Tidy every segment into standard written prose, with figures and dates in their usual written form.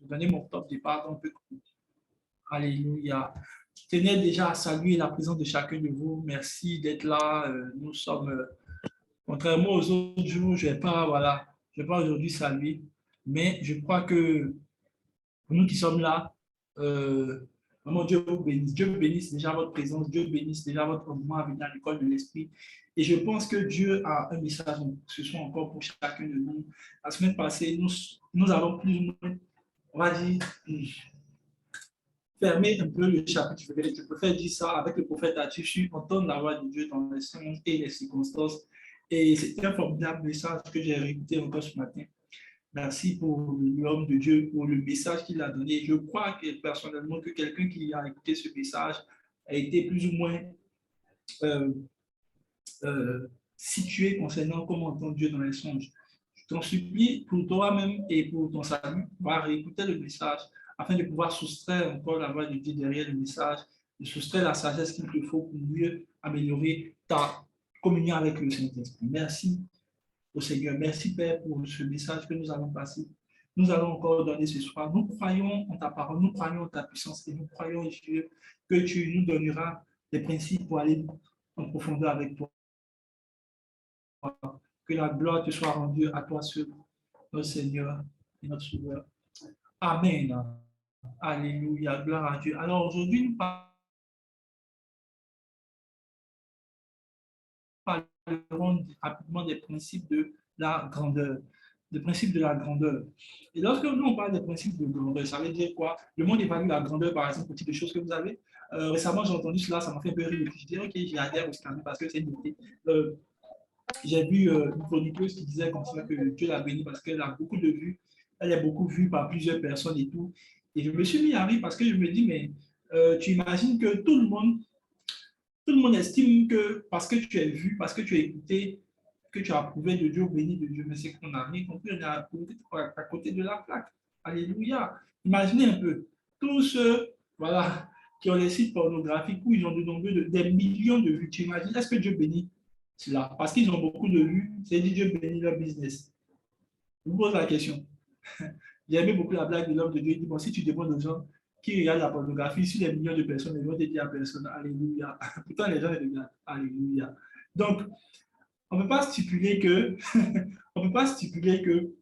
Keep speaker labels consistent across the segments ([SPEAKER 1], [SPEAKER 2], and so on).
[SPEAKER 1] donner mon top départ un peu. Alléluia. Je tenais déjà à saluer la présence de chacun de vous. Merci d'être là. Nous sommes, contrairement aux autres jours, je ne vais pas, voilà, je vais pas aujourd'hui saluer, mais je crois que pour nous qui sommes là, vraiment Dieu vous bénisse. Dieu bénisse déjà votre présence. Dieu bénisse déjà votre mouvement à venir à l'école de l'Esprit. Et je pense que Dieu a un message ce soir encore pour chacun de nous. La semaine passée, nous avons plus ou moins, on va dire, fermer un peu le chapitre. Je préfère dire ça avec le prophète Atichu, entendre la voix de Dieu dans les sens et les circonstances. Et c'est un formidable message que j'ai réécouté encore ce matin. Merci pour l'homme de Dieu, pour le message qu'il a donné. Je crois que personnellement que quelqu'un qui a écouté ce message a été plus ou moins euh, situé concernant comment entendre Dieu dans les songes. Je t'en supplie pour toi-même et pour ton salut, va réécouter le message afin de pouvoir soustraire encore la voix de Dieu derrière le message, de soustraire la sagesse qu'il te faut pour mieux améliorer ta communion avec le Saint-Esprit. Merci au Seigneur. Merci Père pour ce message que nous allons passer. Nous allons encore donner ce soir. Nous croyons en ta parole, nous croyons en ta puissance et nous croyons, Dieu, que tu nous donneras des principes pour aller en profondeur avec toi. Que la gloire te soit rendue à toi seul, notre Seigneur et notre Sauveur. Amen. Alléluia. Gloire à Dieu. Alors aujourd'hui, nous parlerons rapidement des principes de la grandeur. Des principes de la grandeur. Et lorsque nous on parle des principes de grandeur, ça veut dire quoi? Le monde évalue la grandeur, par exemple, au type de choses que vous avez. Récemment, j'ai entendu cela, ça m'a fait un peu rire. Je dirais que j'y adhère aussi parce que c'est une idée. J'ai vu une chroniqueuse qui disait comme ça que Dieu l'a bénie parce qu'elle a beaucoup de vues, elle est beaucoup vue par plusieurs personnes et tout. Et je me suis mis à rire parce que je me dis, mais tu imagines que tout le monde estime que parce que tu es vu, parce que tu as écouté, que tu as approuvé de Dieu, béni de Dieu, mais c'est qu'on n'a rien compris, on est à côté de la plaque. Alléluia. Imaginez un peu, tous ceux voilà, qui ont des sites pornographiques où ils ont des millions de vues. Tu imagines, est-ce que Dieu bénit cela? Parce qu'ils ont beaucoup de vues, c'est dit Dieu bénit leur business. Je vous pose la question. J'ai aimé beaucoup la blague de l'homme de Dieu. Il dit, bon, si tu demandes aux gens qui regardent la pornographie, sur les millions de personnes, ils vont te dire à personne, Alléluia. Pourtant, les gens les regardent, Alléluia. Donc, on ne peut pas stipuler que, on peut pas stipuler que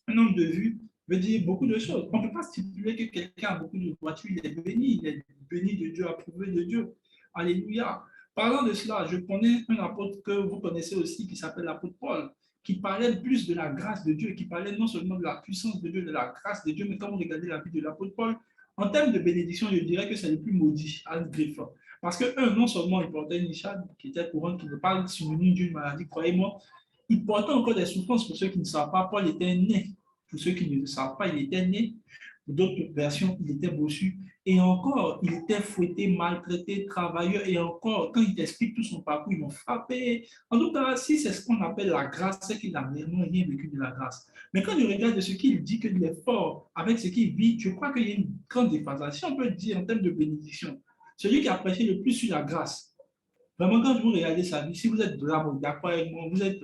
[SPEAKER 1] un nombre de vues veut dire beaucoup de choses. On ne peut pas stipuler que quelqu'un a beaucoup de voitures, il est béni de Dieu, approuvé de Dieu. Alléluia. Parlant de cela, je connais un apôtre que vous connaissez aussi qui s'appelle l'apôtre Paul, qui parlait plus de la grâce de Dieu, qui parlait non seulement de la puissance de Dieu, de la grâce de Dieu, mais quand vous regardez la vie de l'apôtre Paul, en termes de bénédiction, je dirais que c'est le plus maudit, à griffe. Parce que, non seulement il portait une écharpe qui était courante, qui ne parle synonyme d'une maladie, croyez-moi, il portait encore des souffrances pour ceux qui ne savent pas. Paul était né. Pour ceux qui ne le savent pas, il était né. Pour d'autres versions, il était bossu. Et encore, il était fouetté, maltraité, travailleur. Et encore, quand il t'explique tout son parcours, ils m'ont frappé. En tout cas, si c'est ce qu'on appelle la grâce, c'est qu'il n'a vraiment rien vécu de la grâce. Mais quand je regarde de ce qu'il dit, qu'il est fort avec ce qu'il vit, je crois qu'il y a une grande déphasage. Si on peut dire en termes de bénédiction, celui qui a prêché le plus sur la grâce, vraiment, quand vous regardez sa vie, si vous êtes d'accord avec moi, vous allez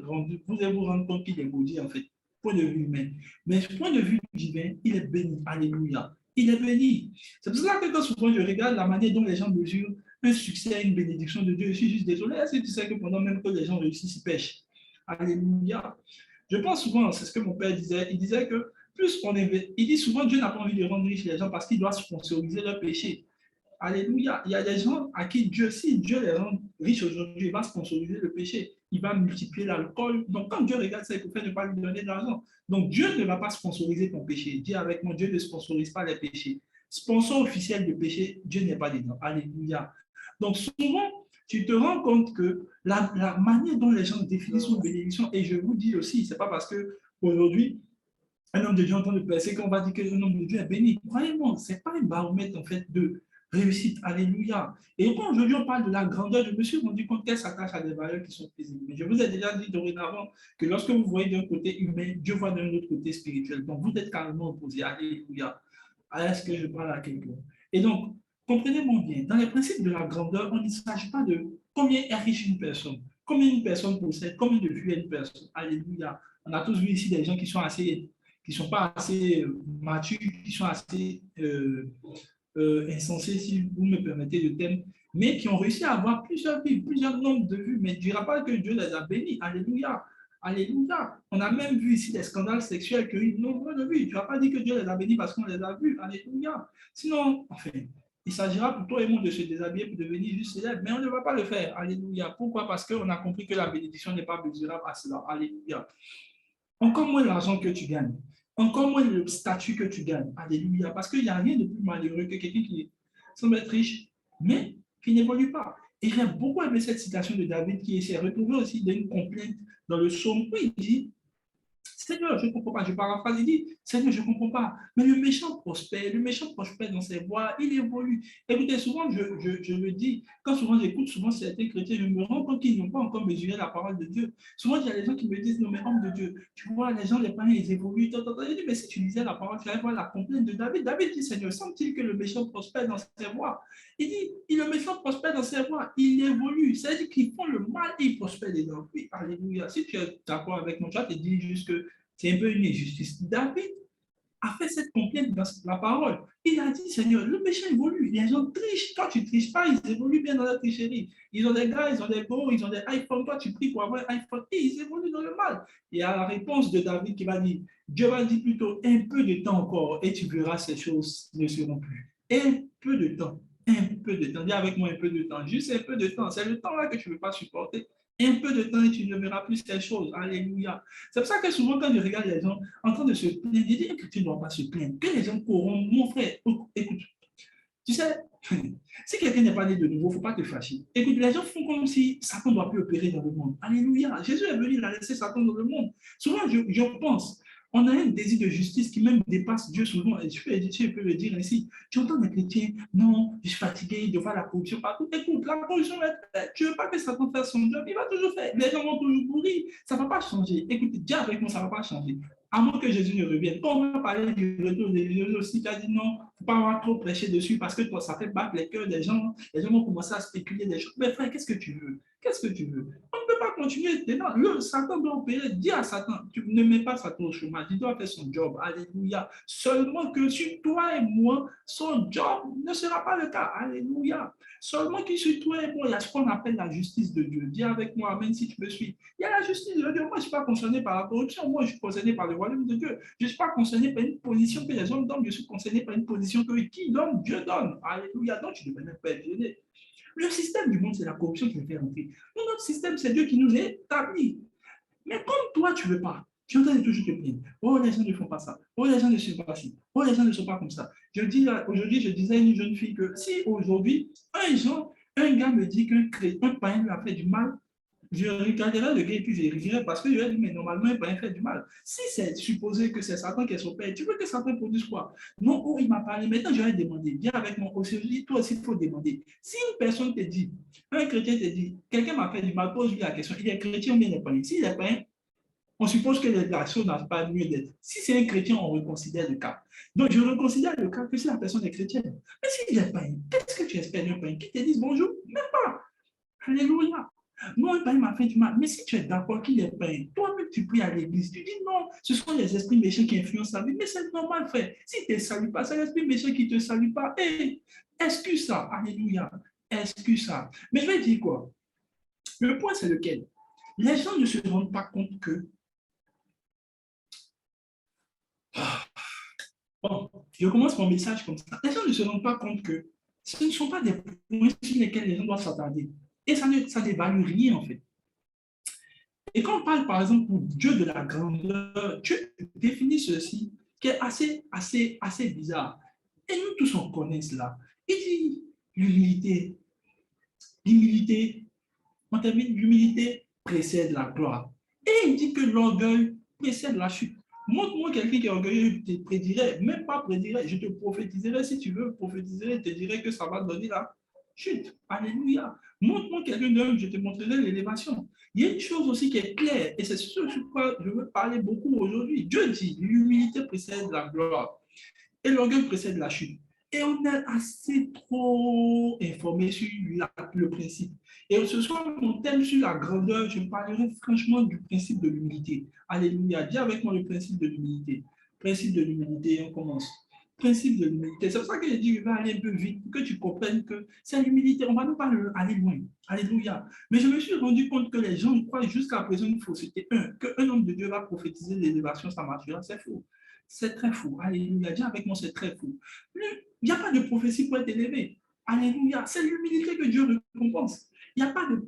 [SPEAKER 1] vous rendre compte qu'il est maudit, en fait, point de vue humain. Mais du point de vue divin, il est béni. Alléluia. Il est béni. C'est pour cela que quand souvent je regarde la manière dont les gens mesurent un succès, une bénédiction de Dieu, je suis juste désolé. Est-ce que tu sais que pendant même que les gens réussissent, ils pêchent? Alléluia. Je pense souvent, c'est ce que mon père disait, il disait que plus on est. Il dit souvent Dieu n'a pas envie de rendre riches les gens parce qu'il doit sponsoriser leur péché. Alléluia. Il y a des gens à qui Dieu, si Dieu les rend riches aujourd'hui, il va sponsoriser le péché. Il va multiplier l'alcool. Donc, quand Dieu regarde ça, il faut ne pas lui donner de l'argent. Donc, Dieu ne va pas sponsoriser ton péché. Dis avec moi, Dieu ne sponsorise pas les péchés. Sponsor officiel de péché, Dieu n'est pas dedans. Alléluia. Donc, souvent, tu te rends compte que la manière dont les gens définissent une bénédiction, et je vous dis aussi, ce n'est pas parce qu'aujourd'hui, un homme de Dieu entend de percer qu'on va dire que un homme de Dieu est béni. Croyez-moi, ce n'est pas un baromètre en fait de réussite. Alléluia. Et quand aujourd'hui on parle de la grandeur, je me suis rendu compte qu'elle s'attache à des valeurs qui sont paisibles. Mais je vous ai déjà dit dorénavant que lorsque vous voyez d'un côté humain, Dieu voit d'un autre côté spirituel. Donc vous êtes carrément opposés. Alléluia. Est-ce que je parle à quelqu'un? Et donc, comprenez-moi bien, dans les principes de la grandeur, on ne s'agit pas de combien est riche une personne, combien une personne possède, combien de vues a une personne. Alléluia. On a tous vu ici des gens qui sont assez qui sont pas assez matures, qui sont assez insensés, si vous me permettez le thème, mais qui ont réussi à avoir plusieurs vies, plusieurs nombres de vues. Mais je ne dirai pas que Dieu les a bénis. Alléluia. Alléluia. On a même vu ici des scandales sexuels qui ont eu nombre de vues. Tu ne vas pas dire que Dieu les a bénis parce qu'on les a vus. Alléluia. Sinon, enfin, il s'agira pour toi et moi de se déshabiller pour devenir juste célèbre, mais on ne va pas le faire. Alléluia. Pourquoi? Parce qu'on a compris que la bénédiction n'est pas mesurable à cela. Alléluia. Encore moins l'argent que tu gagnes. Encore moins le statut que tu gagnes. Alléluia. Parce qu'il n'y a rien de plus malheureux que quelqu'un qui semble être riche, mais qui n'évolue pas. Et j'ai beaucoup aimé cette citation de David qui s'est retrouvé aussi dans une complainte dans le psaume où il dit Seigneur, je ne comprends pas. Je paraphrase, il dit Seigneur, je ne comprends pas. Mais le méchant prospère dans ses voies, il évolue. Écoutez, souvent, je le dis, quand souvent j'écoute souvent certains chrétiens, je me rends compte qu'ils n'ont pas encore mesuré la parole de Dieu. Souvent, il y a des gens qui me disent Non, mais homme de Dieu, tu vois, les gens, les parents, ils évoluent. Je dis Mais si tu lisais la parole, tu allais voir la complainte de David. David dit Seigneur, semble-t-il que le méchant prospère dans ses voies? Il dit Le méchant prospère dans ses voies, il évolue. C'est-à-dire qu'ils font le mal et ils prospèrent dedans. Oui, alléluia. Si tu es d'accord avec moi, tu vas te dire juste que c'est un peu une injustice. David a fait cette complainte dans la parole. Il a dit, Seigneur, le méchant évolue. Les gens trichent. Toi, tu ne triches pas, ils évoluent bien dans la tricherie. Ils ont des gars, ils ont des gros, ils ont des iPhones. Toi, tu pries pour avoir un iPhone et ils évoluent dans le mal. Et à la réponse de David qui va dire, Dieu va dire plutôt un peu de temps encore et tu verras ces choses ne seront plus. Un peu de temps. Un peu de temps. Dis avec moi un peu de temps. Juste un peu de temps. C'est le temps-là que tu ne veux pas supporter. Un peu de temps et tu ne verras plus ces choses. Alléluia. C'est pour ça que souvent, quand je regarde les gens en train de se plaindre, je dis que tu ne dois pas se plaindre. Que les gens corrompent. Mon frère, écoute, tu sais, si quelqu'un n'est pas né de nouveau, il ne faut pas te fâcher. Écoute, les gens font comme si Satan ne doit plus opérer dans le monde. Alléluia. Jésus est venu, il a laissé Satan dans le monde. Souvent, je pense, on a un désir de justice qui même dépasse Dieu souvent. Et je peux le dire ainsi. Tu entends les chrétiens, non, je suis fatigué de voir la corruption partout. Écoute, la corruption, tu ne veux pas que Satan fasse son job, il va toujours faire. Les gens vont toujours mourir. Ça ne va pas changer. Écoute, dis avec moi, ça ne va pas changer. À moins que Jésus ne revienne. Quand on va parler du retour de Jésus aussi, tu as dit non, il ne faut pas avoir trop prêché dessus parce que toi, ça fait battre les cœurs des gens. Les gens vont commencer à spéculer des choses. Mais frère, qu'est-ce que tu veux? Qu'est-ce que tu veux? On ne peut pas continuer. Le Satan doit opérer. Dis à Satan, tu ne mets pas Satan au chômage. Il doit faire son job. Alléluia. Seulement que sur toi et moi, son job ne sera pas le cas. Alléluia. Seulement que sur toi et moi, il y a ce qu'on appelle la justice de Dieu. Dis avec moi, Amen, si tu me suis. Il y a la justice de Dieu. Moi, je ne suis pas concerné par la corruption. Moi, je suis concerné par le royaume de Dieu. Je ne suis pas concerné par une position que les hommes donnent. Je suis concerné par une position que qui donne, Dieu donne. Alléluia. Donc, tu ne devrais même pas être gêné. Le système du monde, c'est la corruption qui le fait rentrer. Notre système, c'est Dieu qui nous a établis. Mais comme toi, tu ne veux pas, tu es en train de toujours te plaindre. Oh, les gens ne font pas ça. Oh, les gens ne sont pas ci. Oh, les gens ne sont pas comme ça. Aujourd'hui, je disais à une jeune fille que si aujourd'hui, un gars me dit qu'un païen lui a fait du mal, je regarderai le gars et puis je rirai parce que je vais dire, mais normalement, un païen fait du mal. Si c'est supposé que c'est Satan qui est son père, tu veux que Satan produise quoi? Non, oh, il m'a parlé. Maintenant, je vais demander. Viens avec mon aujourd'hui, toi aussi, il faut demander. Si une personne te dit, un chrétien te dit, quelqu'un m'a fait du mal, pose-lui la question, il est chrétien ou bien il est païen? S'il est païen, on suppose que l'action n'a pas lieu d'être. Si c'est un chrétien, on reconsidère le cas. Donc, je reconsidère le cas que si la personne est chrétienne. Mais s'il est païen, qu'est-ce que tu espères d'un païen qui te dise bonjour? Même pas. Alléluia. Non, un païen m'a fait du mal. Mais si tu es d'accord qu'il est païen, toi-même tu pries à l'église, tu dis non, ce sont les esprits méchants qui influencent la vie. Mais c'est normal, frère. Si tu ne te salues pas, c'est l'esprit méchant qui ne te salue pas. Hey, excuse ça. Alléluia. Excuse ça. Mais je vais dire quoi? Le point, c'est lequel? Les gens ne se rendent pas compte que bon, je commence mon message comme ça. Les gens ne se rendent pas compte que ce ne sont pas des points sur lesquels les gens doivent s'attarder. Et ça n'évalue rien, en fait. Et quand on parle, par exemple, pour Dieu de la grandeur, Dieu définit ceci, qui est assez bizarre. Et nous tous, on connaît cela. Il dit l'humilité. L'humilité, on termine, l'humilité précède la gloire. Et il dit que l'orgueil précède la chute. Montre-moi quelqu'un qui est orgueilleux, je te prédirais, même pas prédirais, je te prophétiserai si tu veux prophétiser, je te dirais que ça va donner la chute. Alléluia. Montre-moi quelqu'un d'homme, je te montrerai l'élévation. Il y a une chose aussi qui est claire, et c'est ce sur quoi je veux parler beaucoup aujourd'hui. Dieu dit, l'humilité précède la gloire, et l'orgueil précède la chute. Et on est assez trop informé sur le principe. Et ce soir, mon thème sur la grandeur, je parlerai franchement du principe de l'humilité. Alléluia. Dis avec moi le principe de l'humilité. Principe de l'humilité, on commence. Principe de l'humilité. C'est pour ça que je dis, je vais aller un peu vite pour que tu comprennes que c'est l'humilité. On va nous pas aller loin. Alléluia. Mais je me suis rendu compte que les gens croient jusqu'à présent une fausseté. Qu'un homme de Dieu va prophétiser l'élévation, ça marchera. C'est faux. C'est très faux. Alléluia. Dis avec moi, c'est très faux. Il n'y a pas de prophétie pour être élevé. Alléluia. C'est l'humilité que Dieu récompense. Il n'y a pas de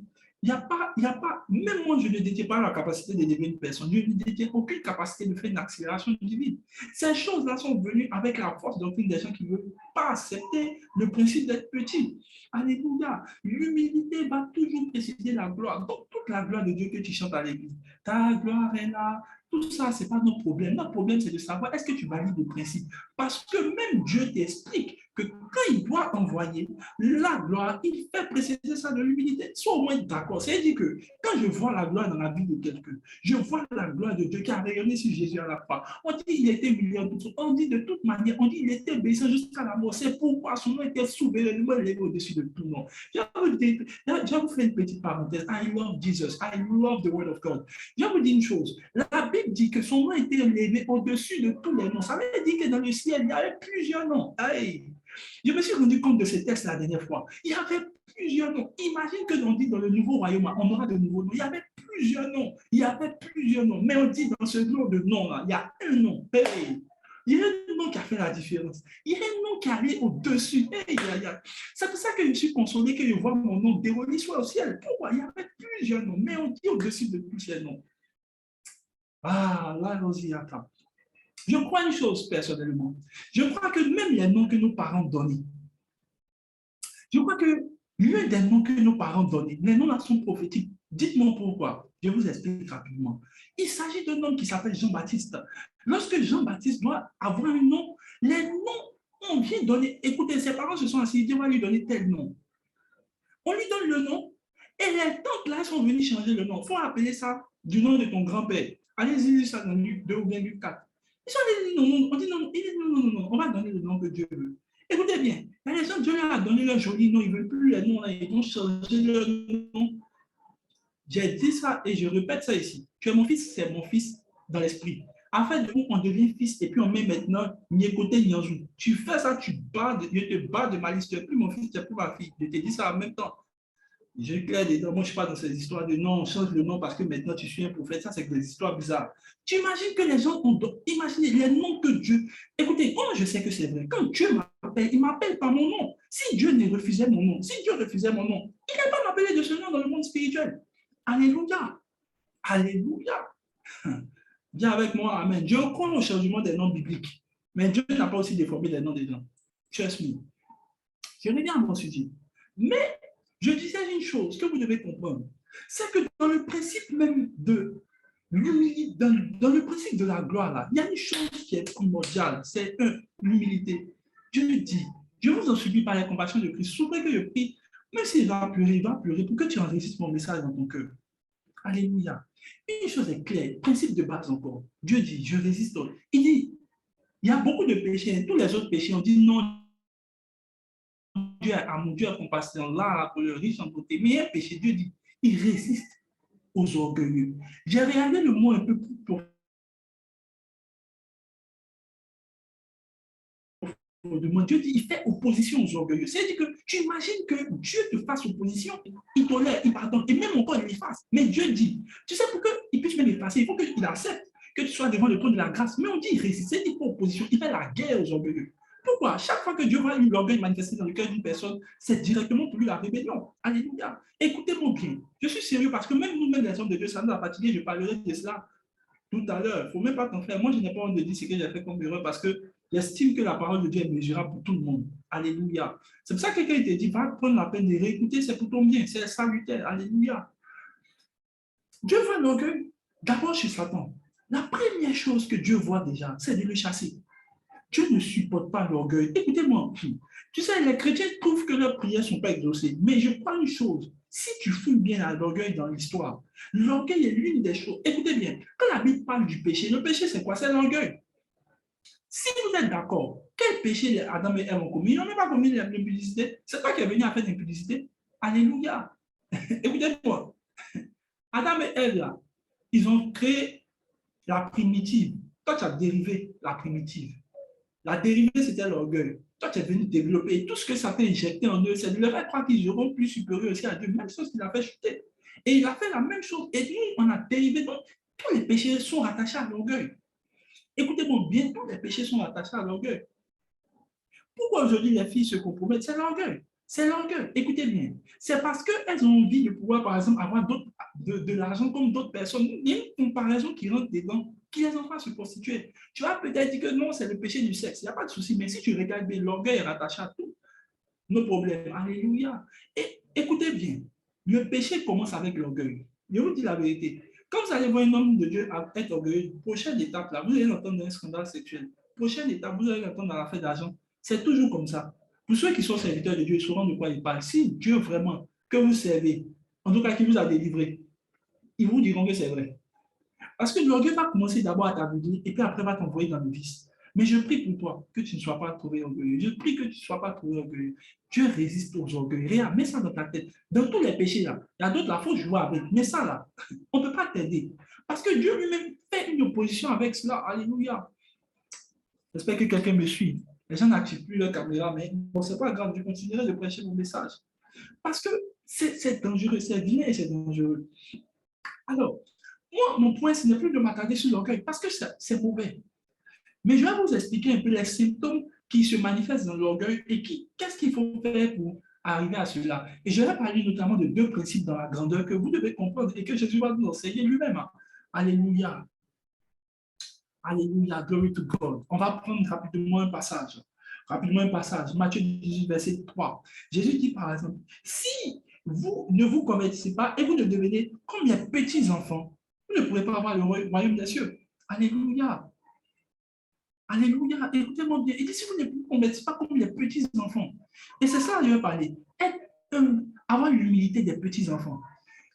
[SPEAKER 1] même moi, je ne détiens pas la capacité d'élever une personne. Je ne détiens aucune capacité de faire une accélération divine. Ces choses-là sont venues avec la force doctrine des gens qui ne veulent pas accepter le principe d'être petit. Alléluia. L'humilité va toujours précéder la gloire. Donc, toute la gloire de Dieu que tu chantes à l'église, ta gloire est là. Tout ça, ce n'est pas notre problème. Notre problème, c'est de savoir est-ce que tu valides le principe. Parce que même Dieu t'explique que quand il doit envoyer la gloire, il fait précéder ça de l'humilité. Sois au moins d'accord. C'est-à-dire que quand je vois la gloire dans la vie de quelqu'un, je vois la gloire de Dieu qui a rayonné sur Jésus à la croix. On dit qu'il était humilié, on dit de toute manière, on dit qu'il était obéissant jusqu'à la mort. C'est pourquoi son nom était souverainement élevé au-dessus de tout nom. Je vais vous faire une petite parenthèse. I love Jesus. I love the word of God. Je vais vous dire une chose. La Bible dit que son nom était élevé au-dessus de tous les noms. Ça veut dire que dans le ciel, il y avait plusieurs noms. Hey. Je me suis rendu compte de ce texte la dernière fois. Il y avait plusieurs noms. Imagine que l'on dit dans le nouveau royaume, on aura de nouveaux noms. Il y avait plusieurs noms. Il y avait plusieurs noms. Mais on dit dans ce nom de nom-là, il y a un nom. Hey. Il y a un nom qui a fait la différence. Il y a un nom qui allait au-dessus. Hey, c'est pour ça que je suis consolé que je vois mon nom déroulé soit au ciel. Pourquoi? Il y avait plusieurs noms. Mais on dit au-dessus de tous ces noms. Ah, là, nous y attend. Je crois une chose personnellement. Je crois que même les noms que nos parents donnent, je crois que l'un des noms que nos parents donnent, les noms là sont prophétiques. Dites-moi pourquoi. Je vous explique rapidement. Il s'agit d'un homme qui s'appelle Jean-Baptiste. Lorsque Jean-Baptiste doit avoir un nom, les noms, on vient donner. Écoutez, ses parents se sont assis, ils disent, on va lui donner tel nom. On lui donne le nom et les tantes là sont venues changer le nom. Il faut appeler ça du nom de ton grand-père. Allez-y, lire ça dans Luc 2 ou bien Luc 4. Ils sont allés dire non, on dit non, on va donner le nom que Dieu veut. Écoutez bien, les gens, Dieu leur a donné leur joli nom, ils ne veulent plus les noms, là, ils vont changer leur nom. J'ai dit ça et je répète ça ici. Tu es mon fils, c'est mon fils dans l'esprit. Afin de nous, on devient fils et puis on met maintenant Nyékoté Nyanjou. Tu fais ça, je te bats de malice, tu n'es plus mon fils, tu n'es plus ma fille. Je te dis ça en même temps. Je claire dedans, moi je ne suis pas dans ces histoires de non, on change le nom parce que maintenant tu suis un prophète. Ça, c'est des histoires bizarres. Tu imagines que les gens ont imaginé les noms que Dieu. Écoutez, moi je sais que c'est vrai. Quand Dieu m'appelle, il m'appelle par mon nom. Si Dieu ne refusait mon nom, si Dieu refusait mon nom, il ne va pas m'appeler de ce nom dans le monde spirituel. Alléluia. Alléluia. Dis avec moi, Amen. Dieu croit au changement des noms bibliques. Mais Dieu n'a pas aussi déformé les noms des gens. Trust me. Je reviens à mon sujet. Mais je disais une chose que vous devez comprendre, c'est que dans le principe même de l'humilité, dans le principe de la gloire, là, il y a une chose qui est primordiale, c'est l'humilité. Dieu dit, je vous en supplie par la compassion de Christ, souffrez que je prie, même s'il va pleurer pour que tu enregistres mon message dans ton cœur. Alléluia. Une chose est claire, principe de base encore. Dieu dit, je résiste. Il dit, il y a beaucoup de péchés, tous les autres péchés, on dit non. Dieu a mon Dieu a compassion là pour le riche en côté. Mais un péché, Dieu dit, il résiste aux orgueilleux. J'ai regardé le mot un peu plus profondément. Dieu dit, il fait opposition aux orgueilleux. C'est-à-dire que tu imagines que Dieu te fasse opposition, il tolère, il pardonne, et même encore il l'efface. Mais Dieu dit, tu sais, pour qu'il puisse même effacer, il faut qu'il accepte que tu sois devant le trône de la grâce. Mais on dit, il résiste, c'est-à-dire qu'il fait opposition, il fait la guerre aux orgueilleux. Pourquoi? Chaque fois que Dieu voit l'orgueil manifesté dans le cœur d'une personne, c'est directement pour lui la rébellion. Alléluia. Écoutez-moi bien. Je suis sérieux parce que même nous-mêmes, les hommes de Dieu, ça nous a fatigué. Je parlerai de cela tout à l'heure. Il ne faut même pas t'en faire. Moi, je n'ai pas honte de dire ce que j'ai fait comme erreur parce que j'estime que la parole de Dieu est mesurable pour tout le monde. Alléluia. C'est pour ça que quelqu'un te dit, va prendre la peine de réécouter, c'est pour ton bien, c'est salutaire. Alléluia. Dieu voit l'orgueil d'abord chez Satan. La première chose que Dieu voit déjà, c'est de le chasser. Dieu ne supporte pas l'orgueil. Écoutez-moi, tu sais, les chrétiens trouvent que leurs prières ne sont pas exaucées. Mais je crois une chose, si tu fouilles bien à l'orgueil dans l'histoire, l'orgueil est l'une des choses. Écoutez bien, quand la Bible parle du péché, le péché c'est quoi? C'est l'orgueil. Si vous êtes d'accord, quel péché Adam et Ève ont commis? Ils n'ont même pas commis l'impudicité. C'est toi qui es venu à faire l'impudicité. Alléluia. Écoutez-moi. Adam et Ève, là, ils ont créé la primitive. toi, tu as dérivé la primitive. La dérivée, c'était l'orgueil. Toi, tu es venu développer. Et tout ce que ça fait injecter en eux, c'est de leur faire croire qu'ils seront plus supérieurs aussi à Dieu. Même chose qu'il a fait chuter. Et il a fait la même chose. Et nous, on a dérivé. Donc, tous les péchés sont rattachés à l'orgueil. Écoutez-moi bien, tous les péchés sont rattachés à l'orgueil. Pourquoi aujourd'hui les filles se compromettent? C'est l'orgueil. C'est l'orgueil. Écoutez bien. C'est parce qu'elles ont envie de pouvoir, par exemple, avoir de l'argent comme d'autres personnes. Il y a une comparaison qui rentre dedans, qui les enfants se prostituer. Tu vas peut-être dire que non, c'est le péché du sexe. Il n'y a pas de souci. Mais si tu regardes bien, l'orgueil est rattaché à tous nos problèmes. Alléluia. Et écoutez bien. Le péché commence avec l'orgueil. Je vous dis la vérité. Quand vous allez voir un homme de Dieu être orgueilleux, prochaine étape, là, vous allez l'entendre un scandale sexuel. Prochaine étape, vous allez l'entendre dans l'affaire d'argent. C'est toujours comme ça. Pour ceux qui sont serviteurs de Dieu, ils sauront de quoi ils parlent. Si Dieu vraiment que vous servez, en tout cas qui vous a délivré, ils vous diront que c'est vrai. Parce que l'orgueil va commencer d'abord à t'aveugler et puis après va t'envoyer dans le vice. Mais je prie pour toi que tu ne sois pas trouvé orgueilleux. Je prie que tu ne sois pas trouvé orgueilleux. Dieu résiste aux orgueils. Regarde, mets ça dans ta tête. Dans tous les péchés là, il y a d'autres là, il faut jouer avec. Mais ça là, on ne peut pas t'aider. Parce que Dieu lui-même fait une opposition avec cela. Alléluia. J'espère que quelqu'un me suit. Les gens n'activent plus leur caméra, mais bon, ce n'est pas grave, je continuerai de prêcher mon message. Parce que c'est dangereux, c'est vilain et c'est dangereux. Alors, moi, mon point, ce n'est plus de m'attarder sur l'orgueil, parce que c'est mauvais. Mais je vais vous expliquer un peu les symptômes qui se manifestent dans l'orgueil et qu'est-ce qu'il faut faire pour arriver à cela. Et je vais parler notamment de deux principes dans la grandeur que vous devez comprendre et que Jésus va nous enseigner lui-même. Alléluia. Alléluia, glory to God. On va prendre rapidement un passage. Matthieu 18, verset 3. Jésus dit par exemple, si vous ne vous convertissez pas et vous ne devenez comme les petits enfants, vous ne pourrez pas avoir le royaume des cieux. Alléluia. Alléluia. Écoutez-moi bien. Il dit, si vous ne vous convertissez pas comme les petits enfants. Et c'est ça que je veux parler. Avoir l'humilité des petits enfants.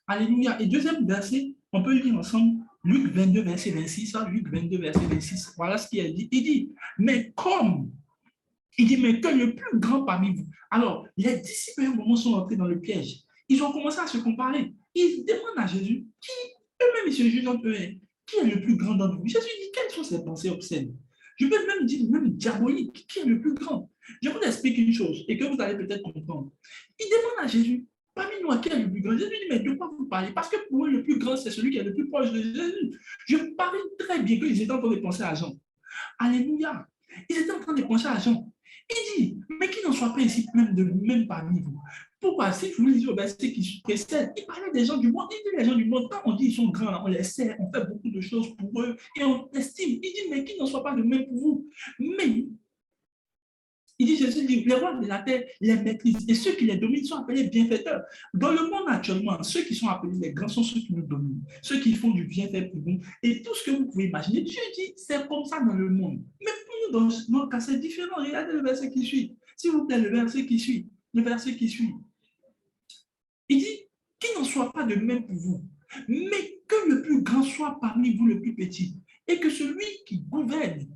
[SPEAKER 1] Alléluia. Et deuxième verset, on peut le lire ensemble. Luc 22, verset 26, Luc 22, verset 26, voilà ce qu'il a dit. Il dit, mais que le plus grand parmi vous. Alors, les disciples, à un moment, sont entrés dans le piège. Ils ont commencé à se comparer. Ils demandent à Jésus, eux-mêmes, ils se jugent entre eux, qui est le plus grand d'entre vous? Jésus dit, quelles sont ces pensées obscènes? Je peux même dire, même diabolique, qui est le plus grand? Je vous explique une chose, et que vous allez peut-être comprendre. Ils demandent à Jésus, parmi nous, qui est le plus grand? Jésus dit, mais de quoi vous parlez? Parce que pour eux, le plus grand, c'est celui qui est le plus proche de Jésus. Je parie très bien qu'ils étaient en train de penser à Jean. Alléluia. Ils étaient en train de penser à Jean. Il dit, mais qu'il n'en soit pas ici même parmi vous. Pourquoi? Si vous lisez au verset qui précède, il parlait des gens du monde. Il dit les gens du monde, quand on dit qu'ils sont grands, on les sert, on fait beaucoup de choses pour eux et on estime. Il dit, mais qu'il n'en soit pas de même pour vous. Mais il dit, Jésus dit, les rois de la terre les maîtrisent et ceux qui les dominent sont appelés bienfaiteurs. Dans le monde actuellement, ceux qui sont appelés les grands sont ceux qui nous dominent, ceux qui font du bienfait pour nous. Et tout ce que vous pouvez imaginer, Dieu dit, c'est comme ça dans le monde. Mais pour nous, dans notre cas, c'est différent. Regardez le verset qui suit. S'il vous plaît, le verset qui suit. Le verset qui suit. Il dit, qu'il n'en soit pas de même pour vous, mais que le plus grand soit parmi vous le plus petit, et que celui qui gouverne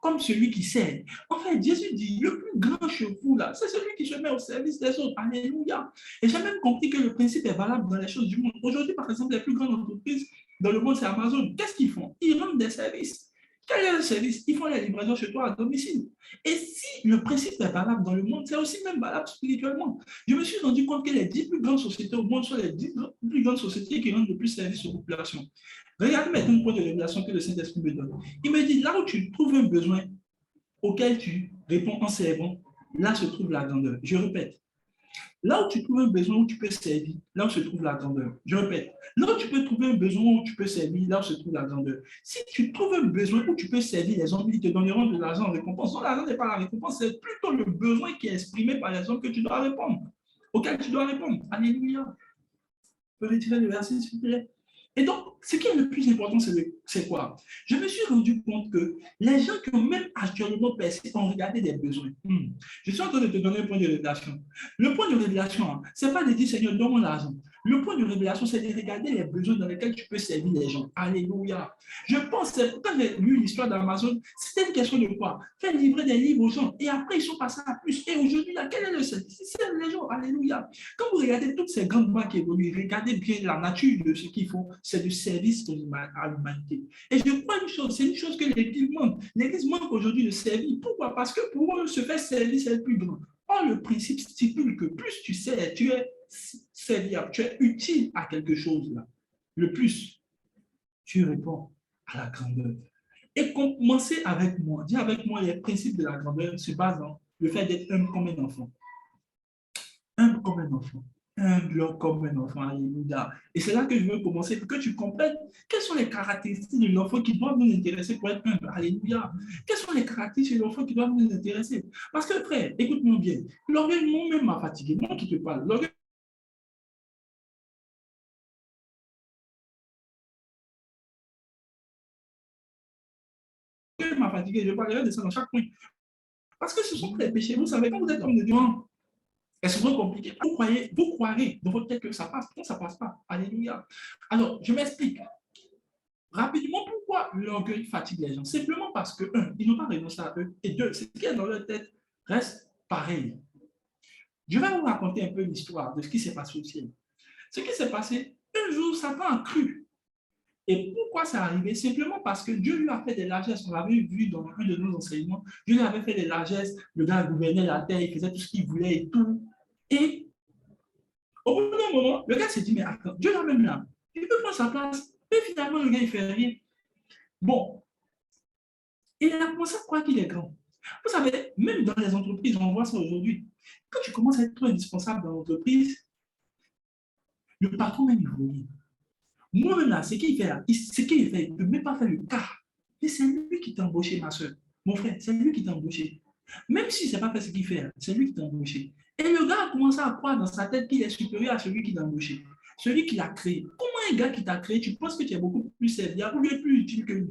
[SPEAKER 1] comme celui qui sert. En fait, Jésus dit, le plus grand chez vous, là, c'est celui qui se met au service des autres. Alléluia. Et j'ai même compris que le principe est valable dans les choses du monde. Aujourd'hui, par exemple, les plus grandes entreprises dans le monde, c'est Amazon. Qu'est-ce qu'ils font? Ils rendent des services. Quel est le service? Ils font la livraison chez toi à domicile. Et si le principe est valable dans le monde, c'est aussi même valable spirituellement. Je me suis rendu compte que les 10 plus grandes sociétés au monde sont les 10 plus grandes sociétés qui rendent le plus service aux populations. Regardez maintenant un point de révélation que le Saint-Esprit me donne. Il me dit, là où tu trouves un besoin auquel tu réponds en servant, là se trouve la grandeur. Je répète, là où tu trouves un besoin où tu peux servir, là où se trouve la grandeur. Je répète, là où tu peux trouver un besoin où tu peux servir, là où se trouve la grandeur. Si tu trouves un besoin où tu peux servir les hommes, ils te donneront de l'argent en récompense. Non, l'argent n'est pas la récompense, c'est plutôt le besoin qui est exprimé par les hommes que tu dois répondre, auquel tu dois répondre. Alléluia. Je peux retirer le verset, s'il vous plaît. Et donc, ce qui est le plus important, c'est quoi? Je me suis rendu compte que les gens qui ont même actuellement percé ont regardé des besoins. Je suis en train de te donner un point de révélation. Le point de révélation, ce n'est pas de dire, Seigneur, donne-moi l'argent. Le point de révélation, c'est de regarder les besoins dans lesquels tu peux servir les gens. Alléluia. Je pense, quand j'ai lu l'histoire d'Amazon, c'était une question de quoi? Faire livrer des livres aux gens. Et après, ils sont passés à plus. Et aujourd'hui, quel est le service? C'est les gens. Alléluia. Quand vous regardez toutes ces grandes banques qui évoluent, regardez bien la nature de ce qu'ils font. C'est du service à l'humanité. Et je crois une chose, c'est une chose que l'Église manque. L'Église manque aujourd'hui de servir. Pourquoi? Parce que pour eux, se faire servir, c'est le plus grand. Or, le principe stipule que plus tu sais, tu es serviable, tu es utile à quelque chose là. Le plus, tu réponds à la grandeur. Et commencez avec moi. Dis avec moi, les principes de la grandeur se basent dans le fait d'être humble comme un enfant. Humble comme un enfant. Humble comme un enfant. Alléluia. Et c'est là que je veux commencer pour que tu comprennes quelles sont les caractéristiques de l'enfant qui doivent nous intéresser pour être humble. Alléluia. Quelles sont les caractéristiques de l'enfant qui doivent nous intéresser? Parce que, frère, écoute-moi bien. L'orgueil, moi-même, m'a fatigué. Moi qui te parle. L'orgueil m'a fatigué. Je parlerai de ça dans chaque point. Parce que ce sont les péchés. Vous savez, quand vous êtes homme de Dieu, c'est souvent compliqué. Vous croirez dans votre tête que ça passe. Non, ça ne passe pas. Alléluia. Alors, je m'explique. Rapidement, pourquoi l'orgueil fatigue les gens? Simplement parce que, un, ils n'ont pas renoncé à eux. Et deux, ce qui est dans leur tête reste pareil. Je vais vous raconter un peu l'histoire de ce qui s'est passé au ciel. Ce qui s'est passé, un jour, Satan a cru. Et pourquoi c'est arrivé? Simplement parce que Dieu lui a fait des largesses. On l'avait vu dans un de nos enseignements. Dieu lui avait fait des largesses. Le gars gouvernait la terre, il faisait tout ce qu'il voulait et tout. Et au bout d'un moment, le gars s'est dit, mais attends, Dieu l'a même là. Il peut prendre sa place. Et finalement, le gars, il ne fait rien. Bon, et il a commencé à croire qu'il est grand. Vous savez, même dans les entreprises, on voit ça aujourd'hui. Quand tu commences à être trop indispensable dans l'entreprise, le patron même, il vaut rien. Moi-même, là, ce qu'il fait, là, il ne peut même pas faire le cas. Et c'est lui qui t'a embauché, ma soeur. Mon frère, c'est lui qui t'a embauché. Même si ce n'est pas fait ce qu'il fait, c'est lui qui t'a embauché. Et le gars a commencé à croire dans sa tête qu'il est supérieur à celui qui t'a embauché. Celui qui l'a créé. Comment un gars qui t'a créé, tu penses que tu es beaucoup plus serviable ou plus utile que lui?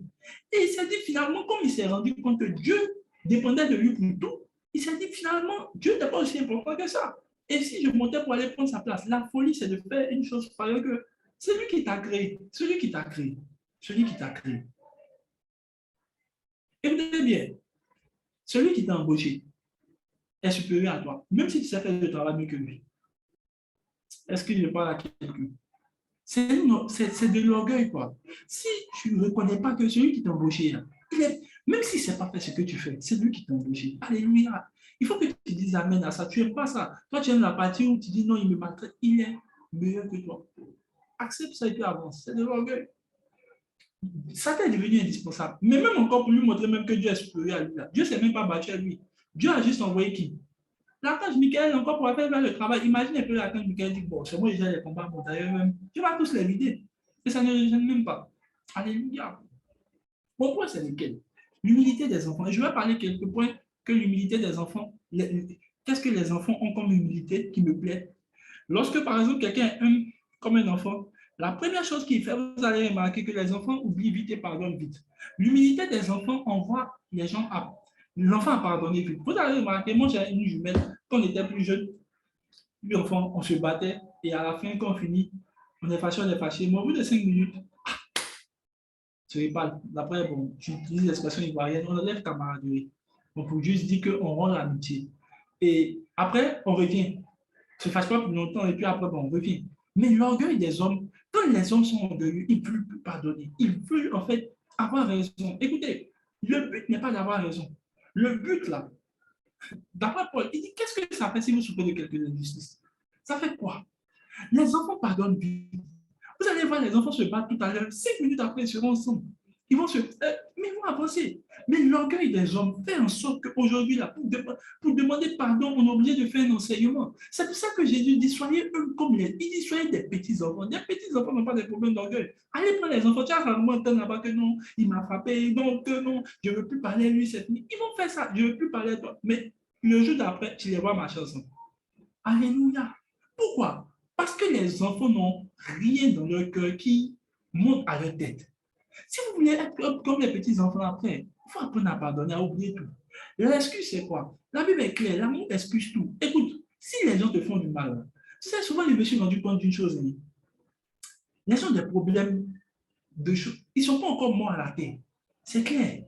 [SPEAKER 1] Et il s'est dit finalement, comme il s'est rendu compte que Dieu dépendait de lui pour tout, il s'est dit finalement, Dieu n'est pas aussi important que ça. Et si je montais pour aller prendre sa place, la folie, c'est de faire une chose pareille que celui qui t'a créé, celui qui t'a créé, celui qui t'a créé. Écoutez bien, celui qui t'a embauché est supérieur à toi, même si tu sais faire le travail mieux que lui. Est-ce que je parle à quelqu'un? C'est de l'orgueil, quoi. Si tu ne reconnais pas que celui qui t'a embauché, même si ce n'est pas fait ce que tu fais, c'est lui qui t'a embauché. Alléluia. Il faut que tu dises amen à ça. Tu n'aimes pas ça. Toi, tu aimes la partie où tu dis non, il me maltraite. Il est meilleur que toi. Accepte ça et puis avance. C'est de l'orgueil. Ça t'est devenu indispensable. Mais même encore pour lui montrer même que Dieu est supérieur à lui. Dieu ne s'est même pas battu à lui. Dieu a juste envoyé qui? L'archange Michael, encore pour faire le travail. Imagine un peu l'archange Michael dit, bon, c'est moi déjà les combats, bon, d'ailleurs même, tu vas tous les vider. Et ça ne le gêne même pas. Alléluia. Mon point, c'est lequel? L'humilité des enfants. Et je vais parler quelques points que l'humilité des enfants, qu'est-ce que les enfants ont comme humilité qui me plaît? Lorsque, par exemple, quelqu'un est humble comme un enfant, la première chose qu'il fait, vous allez remarquer que les enfants oublient vite et pardonnent vite. L'humilité des enfants envoie les gens à l'enfant a pardonné vite. Vous allez remarquer, moi j'ai une jumelle, quand on était plus jeune, lui enfant, on se battait et à la fin, quand on finit, on est fâché. Mais au bout de 5 minutes, tu parles. D'après, bon, tu utilises l'expression ivoirienne, on enlève camaraderie. On peut juste dire qu'on rend l'amitié. Et après, on revient. Se fâche pas pour longtemps et puis après, bon, on revient. Mais l'orgueil des hommes, quand les hommes sont orgueilleux, ils ne veulent plus pardonner. Ils veulent en fait avoir raison. Écoutez, le but n'est pas d'avoir raison. Le but là, d'après Paul, il dit qu'est-ce que ça fait si vous souffrez de quelque injustice? Ça fait quoi? Les enfants pardonnent vite. Vous allez voir les enfants se battre tout à l'heure, 5 minutes après, ils seront ensemble. Ils vont se. Mais ils vont avancer. Mais l'orgueil des hommes fait en sorte qu'aujourd'hui, là, pour demander pardon, on est obligé de faire un enseignement. C'est pour ça que Jésus dit soyez eux comme les. Il dit soyez des petits enfants. Les petits enfants n'ont pas de problème d'orgueil. Allez prendre les enfants. Tu as rarement entendu là-bas que non, il m'a frappé, donc non, je ne veux plus parler à lui cette nuit. Ils vont faire ça. Je ne veux plus parler à toi. Mais le jour d'après, tu les vois marcher ensemble. Alléluia. Pourquoi? Parce que les enfants n'ont rien dans leur cœur qui monte à leur tête. Si vous voulez être comme les petits-enfants après, il faut apprendre à pardonner, à oublier tout. L'excuse, c'est quoi? La Bible est claire, l'amour excuse tout. Écoute, si les gens te font du mal, Tu sais, souvent, je me suis rendu compte d'une chose. Les gens ont des problèmes de choses. Ils ne sont pas encore morts à la terre. C'est clair.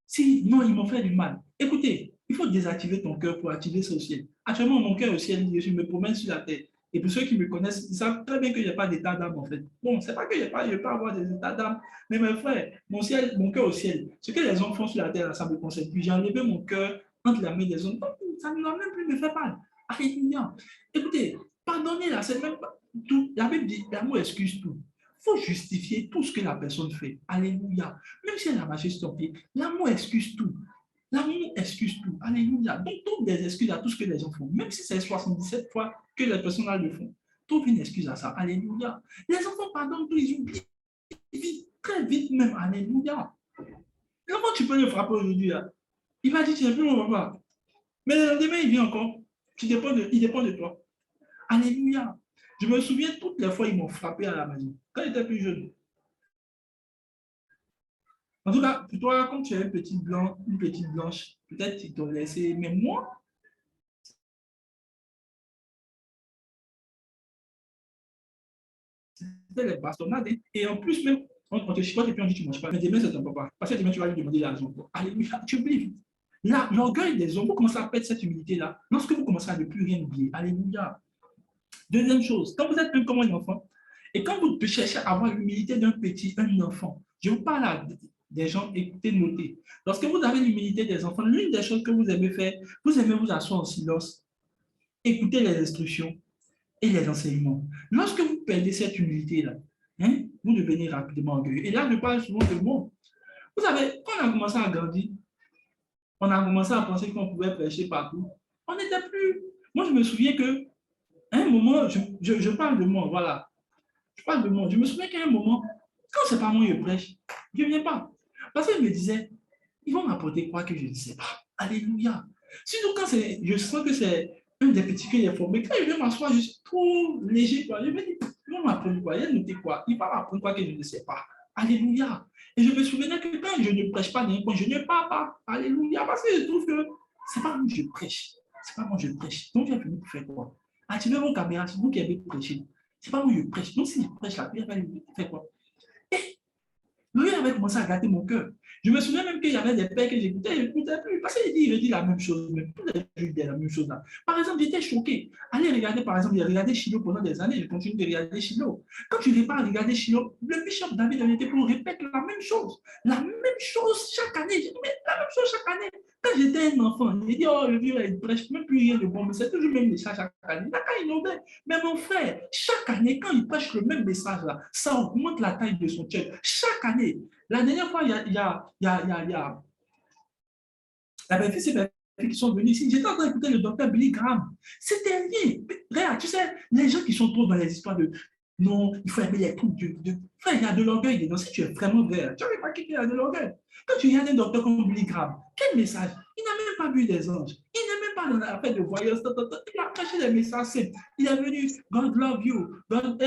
[SPEAKER 1] Si, non, ils m'ont fait du mal. Écoutez, il faut désactiver ton cœur pour activer ça au ciel. Actuellement, mon cœur au ciel, je me promène sur la terre. Et pour ceux qui me connaissent, ils savent très bien qu'il n'y a pas d'état d'âme, en fait. Bon, c'est pas que je ne pas avoir des états d'âme, mais mes frères, mon cœur au ciel, ce que les hommes font sur la terre, ça me concerne plus. J'ai enlevé mon cœur entre la main des hommes. Ça ne doit même plus me faire mal. Alléluia. Écoutez, pardonner là, c'est même pas tout. La Bible dit, l'amour excuse tout. Il faut justifier tout ce que la personne fait. Alléluia. Même si elle a marché sur ton pied, l'amour excuse tout. L'amour excuse tout. Alléluia. Donc, trouve des excuses à tout ce que les gens font. Même si c'est 77 fois que les personnes là le font. Trouve une excuse à ça. Alléluia. Les enfants pardonnent tout, ils oublient vite, très vite même. Alléluia. Comment tu peux le frapper aujourd'hui là? Il va dire, tu n'es plus mon papa. Mais le lendemain, il vient encore. Il dépend de toi. Alléluia. Je me souviens toutes les fois ils m'ont frappé à la maison. Quand j'étais plus jeune. En tout cas, pour toi, quand tu as une petite blanche, peut-être qu'ils t'ont laissé. Mais moi, c'était les bastonnades. Et en plus, même, on te chipote et puis on dit tu ne manges pas. Mais demain, c'est ton papa. Parce que demain, tu vas lui demander la raison. Alléluia, tu oublies vite. Là, l'orgueil des hommes, vous commencez à perdre cette humilité-là. Lorsque vous commencez à ne plus rien oublier. Alléluia. Deuxième chose, quand vous êtes même comme un enfant, et quand vous cherchez à avoir l'humilité d'un petit, un enfant, je vous parle à des gens, écoutez, notez. Lorsque vous avez l'humilité des enfants, l'une des choses que vous aimez faire, vous aimez vous asseoir en silence, écouter les instructions et les enseignements. Lorsque vous perdez cette humilité-là, hein, vous devenez rapidement orgueilleux. Et là, je parle souvent de moi. Vous savez, quand on a commencé à grandir, on a commencé à penser qu'on pouvait prêcher partout. On n'était plus. Moi, je me souviens que à un moment, je parle de moi, voilà. Je parle de moi. Je me souviens qu'à un moment, quand c'est pas moi qui prêche, je ne viens pas. Parce que je me disais, ils vont m'apporter quoi que je ne sais pas. Alléluia. Sinon, quand je sens que c'est un des petits qui est formé, quand je viens m'asseoir, je suis trop léger. Quoi. Je me dis, ils vont m'apprendre quoi? Ils vont noter quoi? Ils vont m'apprendre quoi que je ne sais pas. Alléluia. Et je me souvenais que quand je ne prêche pas d'un point, je ne parle pas. Alléluia. Parce que je trouve que c'est pas moi que je prêche. C'est pas moi que je prêche. Donc, j'ai venu pour faire quoi? Activez vos caméras, c'est vous qui avez prêché. C'est pas moi qui prêche. Donc, si je prêche, la prière va faire quoi? Et lui avait commencé à gâter mon cœur. Je me souviens même qu'il y avait des pères que j'écoutais, je n'écoutais plus. Parce qu'il redit la même chose, mais tous les jours, il dit la même chose là. Par exemple, j'étais choqué. Allez regarder, par exemple, j'ai regardé Chilo pendant des années, je continue de regarder Chilo. Quand tu n'es pas à regarder Chilo, le bishop David était pour répéter la même chose. La même chose chaque année. Je dis, mais la même chose chaque année. Quand j'étais un enfant, j'ai dit, oh, le vieux, il ne prêche même plus rien de bon, mais c'est toujours le même message chaque année. Là, quand il innovait. Mais mon frère, chaque année, quand il prêche le même message là, ça augmente la taille de son church. Chaque année. La dernière fois, il y a la belle-fille et belle-fille qui sont venus ici. J'étais en train d'écouter le docteur Billy Graham. C'était lié. Regarde, tu sais, les gens qui sont trop dans les histoires de non, il faut aimer les trucs de. Frère, il y a de l'orgueil dedans. Si tu es vraiment vrai, tu n'avais pas qu'il y a de l'orgueil. Quand tu regardes un docteur comme Billy Graham, quel message? Il n'a même pas vu des anges. Il n'est même pas dans l'affaire de voyance. Il a prêché des messages simples. Il est venu, God love you. God,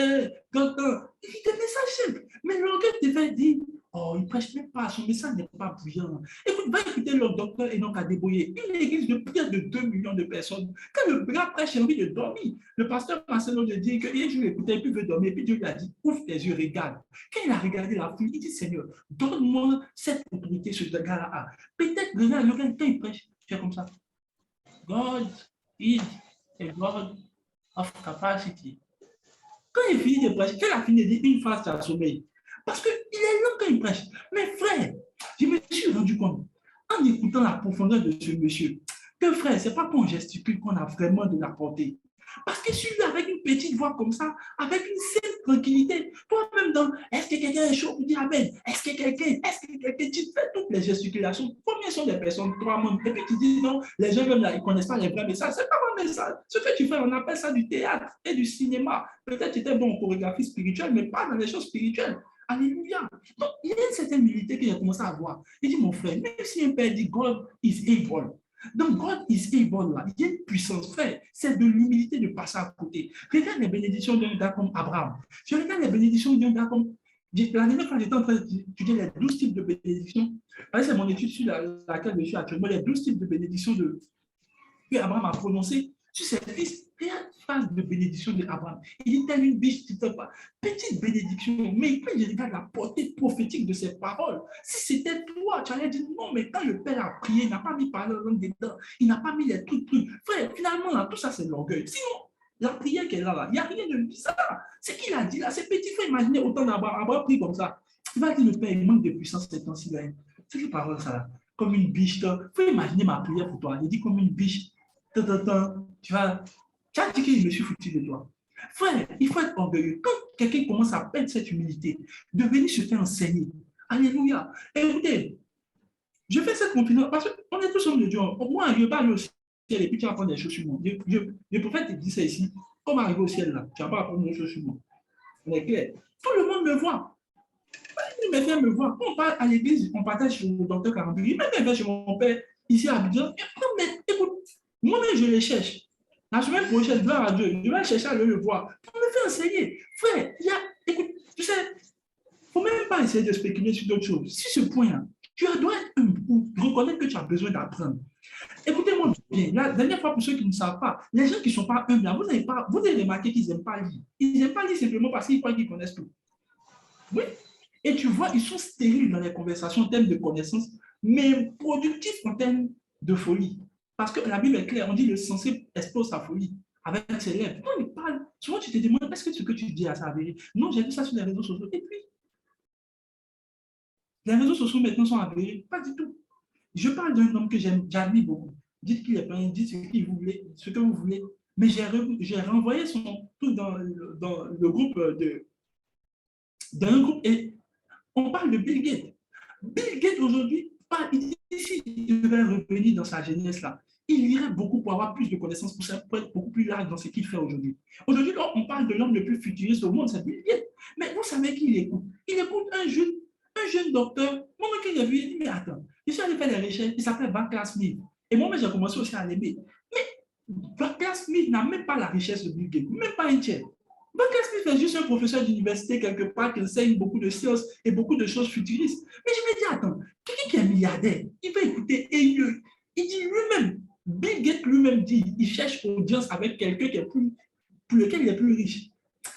[SPEAKER 1] God, il dit des messages simples. Mais l'orgueil te fait dire, oh, il ne prêche même pas. Son message n'est pas brillant. Écoute, va écouter le docteur Enoch Adeboye. Une église de près de 2 millions de personnes. Quand le gars prêche, il a envie de dormir. Le pasteur Marcelo lui dit qu'il jour écoutait, puis il veut dormir. Puis Dieu lui a dit, ouvre tes yeux, regarde. Quand il a regardé la foule, il dit, Seigneur, donne-moi cette autorité sur ce gars-là. Peut-être, regarde, le gars, quand il prêche, c'est comme ça. God is a God of capacity. Quand il finit de prêcher, quand il a fini de dire une phrase, tu as sommeil. Parce qu'il est long quand il prêche. Mais frère, je me suis rendu compte, en écoutant la profondeur de ce monsieur, que frère, ce n'est pas qu'on gesticule qu'on a vraiment de la portée. Parce que celui avec une petite voix comme ça, avec une certaine tranquillité, toi-même dans est-ce que quelqu'un est chaud pour dire Amen? Est-ce que quelqu'un, tu fais toutes les gesticulations. Combien sont des personnes, toi même, et puis tu dis non, les gens même là, ils ne connaissent pas les vrais messages. Ce n'est pas un message. Ce que tu fais, on appelle ça du théâtre et du cinéma. Peut-être tu étais bon en chorégraphie spirituelle, mais pas dans les choses spirituelles. Alléluia. Donc, il y a une certaine humilité que j'ai commencé à avoir. Il dit, mon frère, même si un père dit God is able, donc, God is able là. Il y a une puissance, frère. C'est de l'humilité de passer à côté. Regarde les bénédictions d'un gars comme Abraham. Je regarde les bénédictions d'un gars comme. La dernière fois, j'étais en train d'étudier les 12 types de bénédictions. C'est mon étude sur laquelle je suis actuellement, les 12 types de bénédictions que Abraham a prononcées sur ses fils. Regarde, phase de bénédiction d'Abraham. Il dit, telle une biche, tu ne sais pas. Petite bénédiction, mais quand je regarde la portée prophétique de ces paroles, si c'était toi, tu allais dire non, mais quand le Père a prié, il n'a pas mis par langue dedans, il n'a pas mis les trucs. Frère, finalement, là, tout ça, c'est l'orgueil. Sinon, la prière qu'elle a là, il n'y a rien de bizarre. C'est qu'il a dit là, c'est petit. Il faut imaginer autant d'Abraham pris comme ça. Il va dire le Père, il manque de puissance ces temps-ci. C'est quelle parole ça là? Comme une biche. Il faut imaginer ma prière pour toi. Il dit comme une biche. Tu vas. Tu as dit que je me suis foutu de toi. Frère, il faut être orgueilleux. Quand quelqu'un commence à perdre cette humilité, de venir se faire enseigner. Alléluia. Écoutez, je fais cette confidence parce qu'on est tous hommes de Dieu. Au moins, je ne vais pas aller au ciel et puis tu vas apprendre des choses sur moi. Le prophète te dit ça ici. Comme arriver au ciel là, tu ne vas pas apprendre des choses sur moi. On est clair. Tout le monde me voit. Mes frères me voient. On part à l'église, on partage chez le docteur Caramburi, même chez mon père, ici à Abidjan. Mais écoute, moi-même, je les cherche. La semaine prochaine, gloire à Dieu, je vais chercher à le voir. On me fait enseigner. Frère, écoute, tu sais, il ne faut même pas essayer de spéculer sur d'autres choses. Si ce point-là, tu dois être humble ou reconnaître que tu as besoin d'apprendre. Écoutez-moi bien, la dernière fois, pour ceux qui ne savent pas, les gens qui ne sont pas humbles, vous avez remarqué qu'ils n'aiment pas lire. Ils n'aiment pas lire simplement parce qu'ils croient qu'ils connaissent tout. Oui. Et tu vois, ils sont stériles dans les conversations en termes de connaissances, mais productifs en termes de folie. Parce que la Bible est claire, on dit le sensé explose sa folie avec ses lèvres. Quand il parle, souvent tu te demandes, est-ce que ce que tu dis à ça avéré? Non, j'ai vu ça sur les réseaux sociaux. Et puis, les réseaux sociaux maintenant sont avérés. Pas du tout. Je parle d'un homme que j'admire beaucoup. Dites qu'il est plein, dites ce que vous voulez. Mais j'ai renvoyé son truc dans le groupe dans un groupe et on parle de Bill Gates. Bill Gates aujourd'hui, ici, il devait revenir dans sa jeunesse là. Il irait beaucoup pour avoir plus de connaissances, pour être beaucoup plus large dans ce qu'il fait aujourd'hui. Aujourd'hui, on parle de l'homme le plus futuriste au monde, c'est Bill Gates. Mais vous savez qui il écoute? Il écoute un jeune docteur. Moi, quand il a vu, il dit, mais attends, je suis allé faire des recherches, il s'appelle Baklas Smith. Et moi, j'ai commencé aussi à l'aimer. Mais Baklas Smith n'a même pas la richesse de Bill Gates, même pas un tiers. Baklas Smith est juste un professeur d'université quelque part qui enseigne beaucoup de sciences et beaucoup de choses futuristes. Mais je me dis, attends, quelqu'un qui est milliardaire, il va écouter et il dit lui-même, Bill Gates lui-même dit, il cherche audience avec quelqu'un qui est pour lequel il est plus riche.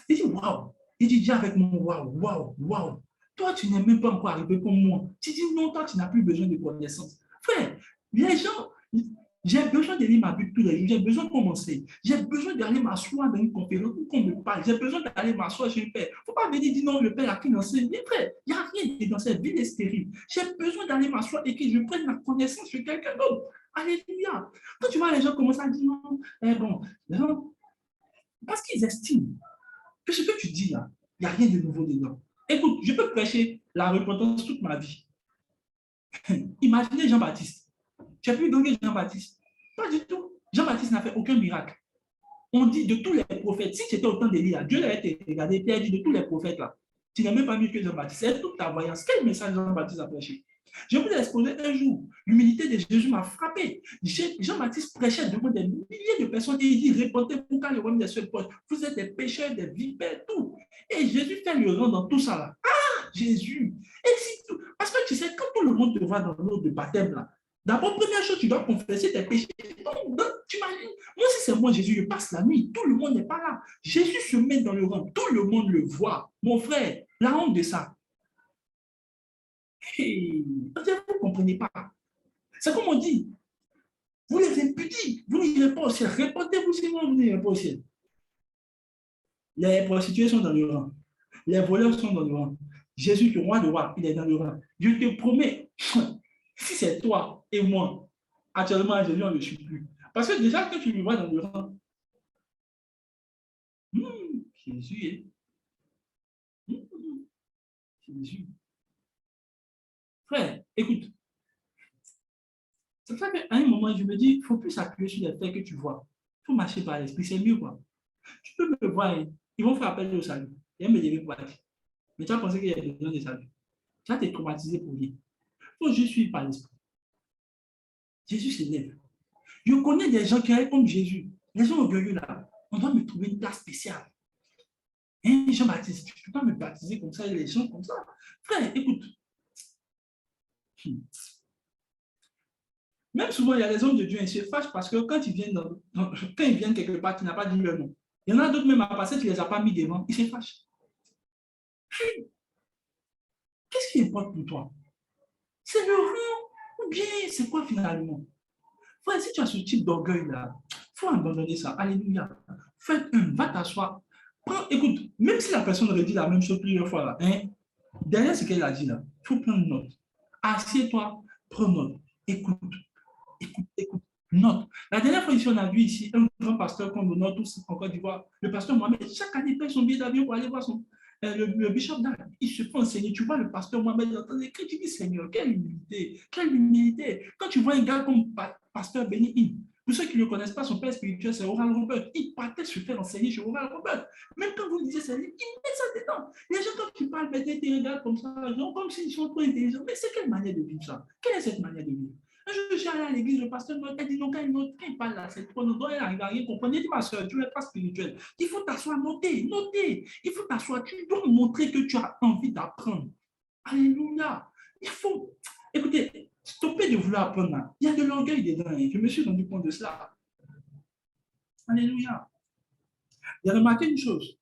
[SPEAKER 1] Il dit, waouh. Il dit, dis avec moi, waouh, waouh, waouh. Toi, tu n'es même pas encore arrivé comme moi. Tu dis, non, toi, tu n'as plus besoin de connaissances. Frère, les gens, j'ai besoin de lire ma Bible tous les jours. J'ai besoin qu'on m'enseigne. J'ai besoin d'aller m'asseoir dans une conférence où qu'on me parle. J'ai besoin d'aller m'asseoir chez le Père. Il ne faut pas venir dire non, le Père a qu'une enseigne. Mais frère, il n'y a rien dans cette vie est stérile. J'ai besoin d'aller m'asseoir et que je prenne la connaissance sur quelqu'un d'autre. Alléluia. Quand tu vois les gens commencer à dire non, non, parce qu'ils estiment que ce que tu dis là, il n'y a rien de nouveau dedans. Écoute, je peux prêcher la repentance toute ma vie. Imaginez Jean-Baptiste. Tu as pu donner Jean-Baptiste? Pas du tout. Jean-Baptiste n'a fait aucun miracle. On dit de tous les prophètes, si c'était autant d'Élie, Dieu l'a été regardé, Pierre dit de tous les prophètes là, tu n'as même pas mieux que Jean-Baptiste. C'est toute ta voyance. Quel message Jean-Baptiste a prêché? Je vous ai exposé un jour. L'humilité de Jésus m'a frappé. Jean-Baptiste prêchait devant des milliers de personnes et il dit, répondez pour quand le royaume des cieux proche. Vous êtes des pécheurs, des vipères, tout. Et Jésus fait le rang dans tout ça là. Ah, Jésus. Et si tout. Parce que tu sais, quand tout le monde te voit dans l'eau de baptême là, d'abord, première chose, tu dois confesser tes péchés. Donc, tu imagines, moi, si c'est moi, Jésus, je passe la nuit, tout le monde n'est pas là. Jésus se met dans le rang, tout le monde le voit. Mon frère, la honte de ça. Hey, vous ne comprenez pas. C'est comme on dit, vous les impudiques, vous n'irez pas au ciel. Répondez-vous sinon vous n'irez pas au ciel. Les prostituées sont dans le rang. Les voleurs sont dans le rang. Jésus, le roi de roi, il est dans le rang. Je te promets, si c'est toi et moi, actuellement, Jésus, on ne le suit plus. Parce que déjà que tu le vois dans le rang, Jésus est. Jésus. Frère, écoute. C'est pour ça qu'à un moment, je me dis, il ne faut plus s'appuyer sur les faits que tu vois. Il faut marcher par l'esprit, c'est mieux, quoi. Tu peux me voir, ils vont faire appel au salut. Et me lever pour aller. Mais tu as pensé qu'il y a besoin de salut. Tu as été traumatisé pour rien. Il faut juste suivre par l'esprit. Jésus s'élève. Je connais des gens qui sont comme Jésus. Les gens orgueilleux là. On doit me trouver une place spéciale. Hein, Jean-Baptiste, tu ne peux pas me baptiser comme ça et les gens comme ça. Frère, écoute. Même souvent, il y a les hommes de Dieu, ils se fâchent parce que quand ils viennent, quand ils viennent quelque part, tu n'as pas dit leur nom. Il y en a d'autres même à passer, tu ne les as pas mis devant, ils se fâchent. Qu'est-ce qui importe pour toi? C'est le rang ou bien c'est quoi finalement? Frère, si tu as ce type d'orgueil-là, il faut abandonner ça. Alléluia. Fais va t'asseoir. Écoute, même si la personne redit la même chose plusieurs fois, là, hein, derrière ce qu'elle a dit là, il faut prendre note. Assieds-toi, prends note. Écoute, écoute, note. La dernière fois, ici, on a vu ici un grand pasteur qu'on honore tous en Côte d'Ivoire, le pasteur Mohamed. Chaque année, il paye son billet d'avion pour aller voir le bishop d'Al. Il se fait enseigner. Tu vois le pasteur Mohamed dans les cris, tu dis Seigneur, quelle humilité, quelle humilité. Quand tu vois un gars comme pasteur Benny, pour ceux qui ne le connaissent pas, son père spirituel, c'est Oral Robert. Il partait se faire enseigner chez Oral Robert. Même quand vous lisez ses livres, il met ça dedans. Les gens, quand tu parles, peut-être, ils regardent comme ça, genre, comme s'ils sont trop intelligents. Mais c'est quelle manière de vivre ça? Quelle est cette manière de vivre? Un jour, je suis allé à l'église, le pasteur m'a dit non, quand il parle là, c'est trop, non, il n'arrive à rien comprendre. Il dit, ma soeur, tu n'es pas spirituel. Il faut t'asseoir, noter, noter. Il faut t'asseoir, tu dois montrer que tu as envie d'apprendre. Alléluia. Il faut, écoutez, stopper de vouloir apprendre là. Il y a de l'orgueil dedans. Je me suis rendu compte de cela. Alléluia. J'ai remarqué une chose,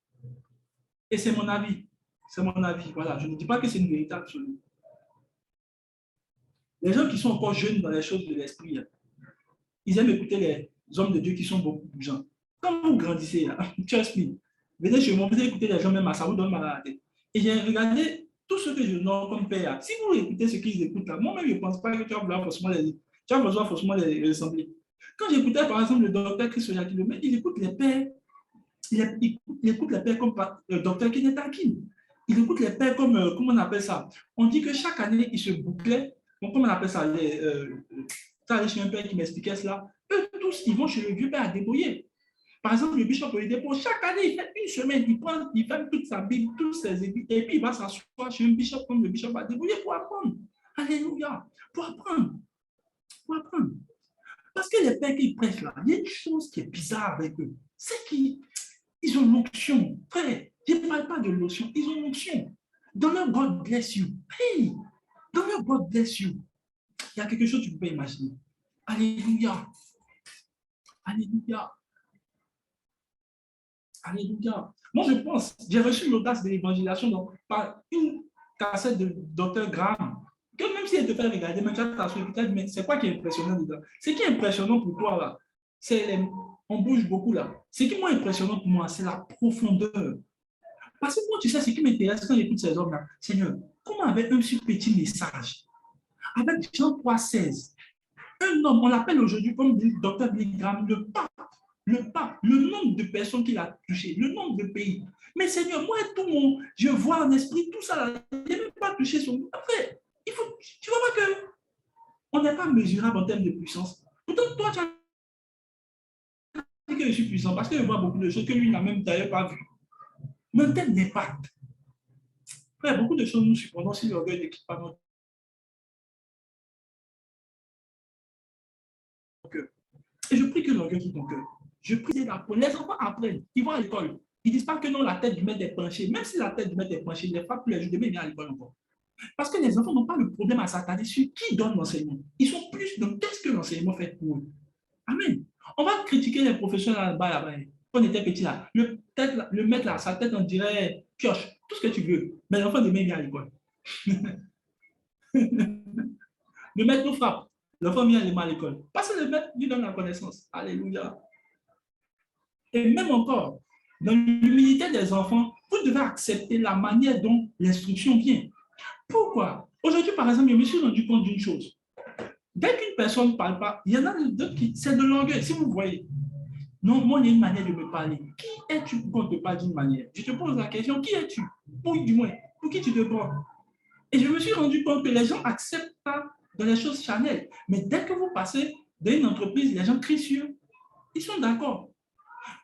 [SPEAKER 1] et c'est mon avis. C'est mon avis, voilà. Je ne dis pas que c'est une vérité absolue. Les gens qui sont encore jeunes dans les choses de l'esprit, ils aiment écouter les hommes de Dieu qui sont beaucoup plus gens. Quand vous grandissez, trust me, venez chez moi, vous écoutez les gens même à ça, vous donne mal à la tête. Et j'ai regardé tout ce que je nomme comme père. Si vous écoutez ce qu'ils écoutent là, moi-même, je ne pense pas que tu vas vouloir forcément les ressembler. Quand j'écoutais par exemple le docteur Chris Oyakhilome, il écoute les pères, il écoute les pères comme le docteur Kenneth Hagin. Il écoute les pères comme, comment on appelle ça? On dit que chaque année, il se bouclait, comment on appelle ça? Chez un père qui m'expliquait cela. Eux tous, ils vont chez le vieux père à débrouiller. Par exemple, le bishop pour chaque année, il fait une semaine, il fait toute sa Bible, toutes ses études, et puis il va s'asseoir chez un bishop comme le bishop à débrouiller pour apprendre. Alléluia. Pour apprendre. Pour apprendre. Parce que les pères qui prêchent là, il y a une chose qui est bizarre avec eux. C'est qu'ils ont l'onction. Frère, je ne parle pas de l'onction, ils ont l'onction. Dans leur God bless you. Hey, dans leur God bless you. Il y a quelque chose que tu ne peux pas imaginer. Alléluia. Alléluia. Alléluia. Moi, je pense, j'ai reçu l'audace de l'évangélisation par une cassette de Dr. Graham. Que même si elle te fait regarder, même mais c'est quoi qui est impressionnant dedans? Ce qui est impressionnant pour toi, là, c'est on bouge beaucoup là. Ce qui est impressionnant pour moi, c'est la profondeur. Parce que moi, tu sais, ce qui m'intéresse quand j'écoute ces hommes-là, Seigneur, comment avec un si petit message, avec Jean 3,16, un homme, on l'appelle aujourd'hui comme Dr. Billy Graham, le pape, le nombre de personnes qu'il a touché, le nombre de pays. Mais Seigneur, moi, je vois en esprit tout ça, là, je n'ai même pas touché son. Après, tu vois pas qu'on n'est pas mesurable en termes de puissance. Pourtant, toi, tu as dit que je suis puissant parce que je vois beaucoup de choses que lui n'a même d'ailleurs pas vues. Mais en termes d'impact, frère, beaucoup de choses nous supprimons si l'orgueil ne quitte pas notre cœur. Et je prie que l'orgueil quitte ton cœur. Je prie que les enfants apprennent, ils vont à l'école. Ils ne disent pas que non, la tête du maître est penchée. Même si la tête du maître est penchée, ils ne les frappent plus les jours, demain, ils viennent à l'école encore. Parce que les enfants n'ont pas le problème à s'attarder sur qui donne l'enseignement. Ils sont plus dans qu'est-ce que l'enseignement fait pour eux. Amen. On va critiquer les professeurs là-bas. Quand on était petit là. Le maître là, sa tête, on dirait pioche, tout ce que tu veux. Mais l'enfant demain vient à l'école. Le maître nous frappe. L'enfant vient à l'école. Parce que le maître lui donne la connaissance. Alléluia. Et même encore, dans l'humilité des enfants, vous devez accepter la manière dont l'instruction vient. Pourquoi? Aujourd'hui, par exemple, je me suis rendu compte d'une chose. Dès qu'une personne ne parle pas, il y en a d'autres qui, c'est de l'orgueil. Si vous voyez, non, moi, il y a une manière de me parler. Qui es-tu pour qu'on te parle d'une manière? Je te pose la question, qui es-tu? Ou du moins, pour qui tu te prends? Et je me suis rendu compte que les gens acceptent pas dans les choses charnelles. Mais dès que vous passez dans une entreprise, les gens crient sur eux. Ils sont d'accord.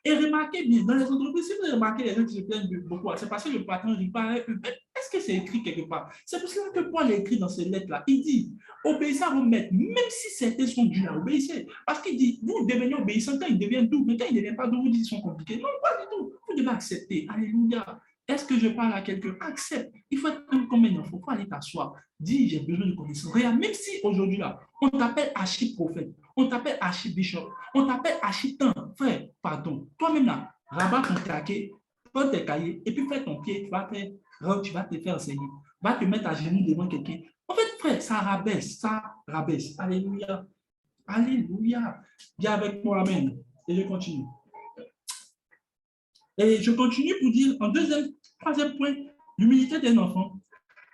[SPEAKER 1] Et remarquez bien, dans les entreprises, si vous remarquez les gens qui se plaignent beaucoup, c'est parce que le patron dit pas, est-ce que c'est écrit quelque part? C'est pour cela que Paul écrit dans ces lettres-là. Il dit, obéissez à vos maîtres, même si certains sont durs à obéissez. Parce qu'il dit, vous devenez obéissant quand ils deviennent doux, mais quand ils ne deviennent pas doux, vous dites qu'ils sont compliqués. Non, pas du tout. Vous devez accepter. Alléluia. Est-ce que je parle à quelqu'un? Accepte. Il faut être un comme un enfant. Il faut aller t'asseoir. Dis, j'ai besoin de connaissances. Regarde, même si aujourd'hui, là, on t'appelle archi-prophète, on t'appelle archi-bishop, on t'appelle archi-temps. Frère, pardon. Toi-même, là, rabat ton cahier, prends tes cahiers, et puis fais ton pied, tu vas te faire enseigner. Va te mettre à genoux devant quelqu'un. En fait, frère, ça rabaisse, ça rabaisse. Alléluia. Alléluia. Viens avec moi, amen. Et je continue. Et je continue pour dire, en troisième point, l'humilité d'un enfant.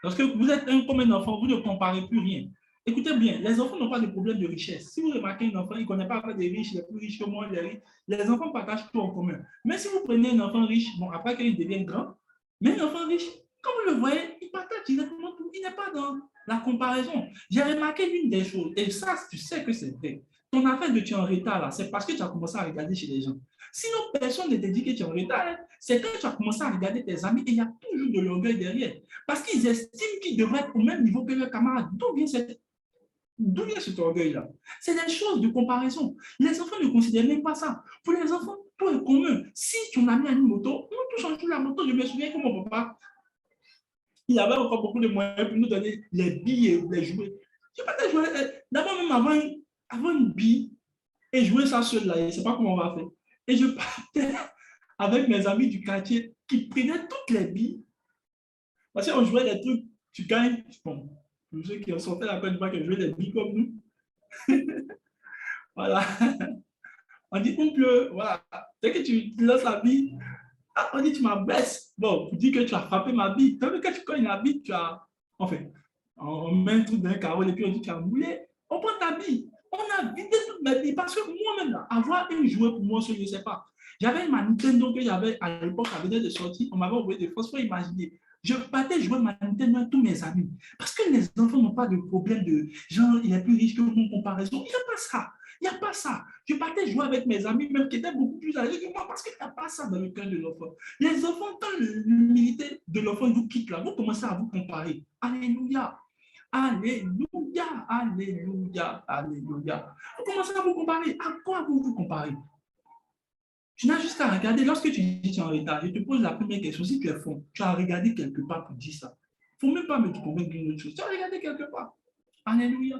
[SPEAKER 1] Lorsque vous êtes comme un enfant, vous ne comparez plus rien. Écoutez bien, les enfants n'ont pas de problème de richesse. Si vous remarquez un enfant, il ne connaît pas des riches, les plus riches que moi, les riches. Les enfants partagent tout en commun. Mais si vous prenez un enfant riche, bon, après qu'il devienne grand, mais un enfant riche, quand vous le voyez, il partage directement tout. Il n'est pas dans la comparaison. J'ai remarqué l'une des choses, et ça, tu sais que c'est vrai. Ton affaire de tu es en retard, là, c'est parce que tu as commencé à regarder chez les gens. Sinon, personne ne te dit que tu es en retard. C'est quand tu as commencé à regarder tes amis et il y a toujours de l'orgueil derrière. Parce qu'ils estiment qu'ils devraient être au même niveau que leurs camarades. D'où vient cet orgueil-là? C'est des choses de comparaison. Les enfants ne considèrent même pas ça. Pour les enfants, tout est commun. Si ton ami a une moto, nous tous on joue la moto. Je me souviens que mon papa, il avait encore beaucoup de moyens pour nous donner les billes et les jouets. Je pas jouer. D'abord, même avant une bille et jouer ça seul là, je ne sais pas comment on va faire. Et je partais avec mes amis du quartier qui prenaient toutes les billes. Parce qu'on jouait des trucs, tu gagnes. Bon, pour ceux qui ont sorti la Côte d'Ivoire qui jouaient des billes comme nous. Voilà. On dit, on pleut. Voilà. Dès que tu lances la bille, on dit, tu m'abaisses. Bon, tu dis que tu as frappé ma bille. Tant que tu cognes la bille, tu as. Enfin, on met un truc dans un carreau et puis on dit, tu as moulé. On prend ta bille. On a vidé toute ma bille. Parce que moi-même, avoir un jouet pour moi, je ne sais pas. J'avais ma Nintendo que j'avais à l'époque, elle venait de sortir. On m'avait envoyé des fausses. Il faut imaginer. Je partais jouer ma Nintendo à tous mes amis. Parce que les enfants n'ont pas de problème de genre, il est plus riche que mon comparaison. Il n'y a pas ça. Il n'y a pas ça. Je partais jouer avec mes amis, même qui étaient beaucoup plus âgés que moi, parce qu'il n'y a pas ça dans le cœur de l'enfant. Les enfants, quand l'humilité de l'enfant vous quitte là, vous commencez à vous comparer. Alléluia. Alléluia. Alléluia. Alléluia. Vous commencez à vous comparer. À quoi vous vous comparez? Tu n'as juste qu'à regarder. Lorsque tu dis que tu es en retard, je te pose la première question. Si tu es fond, tu as regardé quelque part pour dire ça. Il ne faut même pas me convaincre d'une autre chose. Tu as regardé quelque part. Alléluia.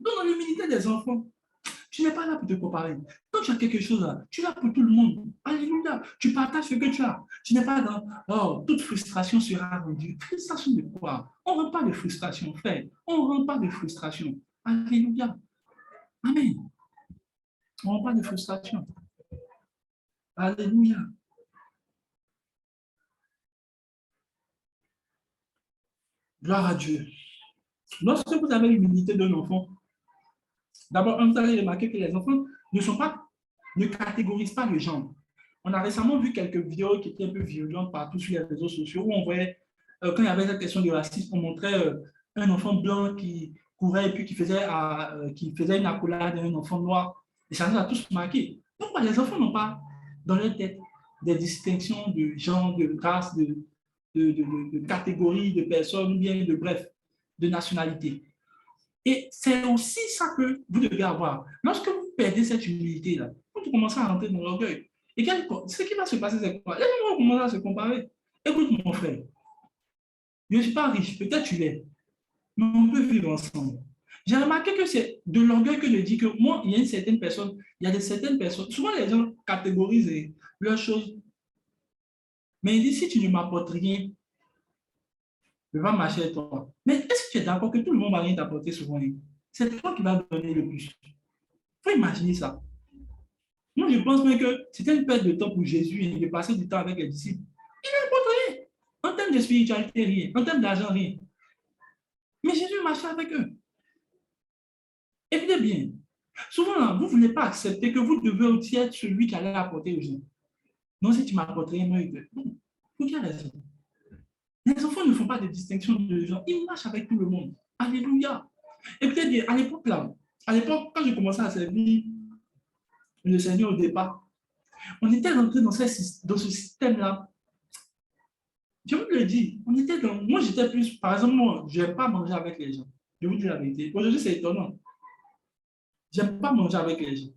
[SPEAKER 1] Donc, dans l'humilité des enfants, tu n'es pas là pour te comparer. Quand tu as quelque chose là, tu es là pour tout le monde. Alléluia. Tu partages ce que tu as. Tu n'es pas dans oh, toute frustration sera rendue. Frustration de quoi? On ne rend pas de frustration, frère. On ne rend pas de frustration. Alléluia. Amen. On ne rend pas de frustration. Alléluia. Gloire à Dieu. Lorsque vous avez l'humilité d'un enfant, d'abord, vous allez remarquer que les enfants ne catégorisent pas le genre. On a récemment vu quelques vidéos qui étaient un peu violentes partout sur les réseaux sociaux où on voyait, quand il y avait cette question de racisme, on montrait un enfant blanc qui courait et puis qui faisait une accolade à un enfant noir. Et ça nous a tous marqué. Pourquoi les enfants n'ont pas dans leur tête des distinctions de genre, de race, de catégorie, de personnes, ou bien de bref, de nationalité. Et c'est aussi ça que vous devez avoir. Lorsque vous perdez cette humilité-là, vous commencez à rentrer dans l'orgueil. Et ce qui va se passer, c'est quoi? Les gens vont commencer à se comparer. Écoute, mon frère, je ne suis pas riche, peut-être tu l'es, mais on peut vivre ensemble. J'ai remarqué que c'est de l'orgueil que je dis que moi, il y a une certaine personne, il y a de certaines personnes, souvent les gens catégorisent leurs choses, mais ils disent si tu ne m'apportes rien, je vais marcher avec toi. Mais est-ce que tu es d'accord que tout le monde va rien t'apporter souvent? C'est toi qui vas donner le plus. Il faut imaginer ça. Moi, je pense même que c'était une perte de temps pour Jésus de passer du temps avec les disciples. Il n'importe rien. En termes de spiritualité, rien. En termes d'argent, rien. Mais Jésus marchait avec eux. Écoutez bien. Souvent, vous ne voulez pas accepter que vous devez aussi être celui qui allait apporter aux gens. Non, si tu m'apportes rien, moi, non. Pour quelle raison? Les enfants ne font pas de distinction de gens. Ils marchent avec tout le monde. Alléluia. Écoutez bien, à l'époque, quand j'ai commencé à servir le Seigneur au départ, on était rentré dans ce système-là. Je vous le dis, moi j'étais plus, par exemple, moi, je n'aime pas manger avec les gens. Je vous dis la vérité. Aujourd'hui, c'est étonnant. Je n'aime pas manger avec les gens.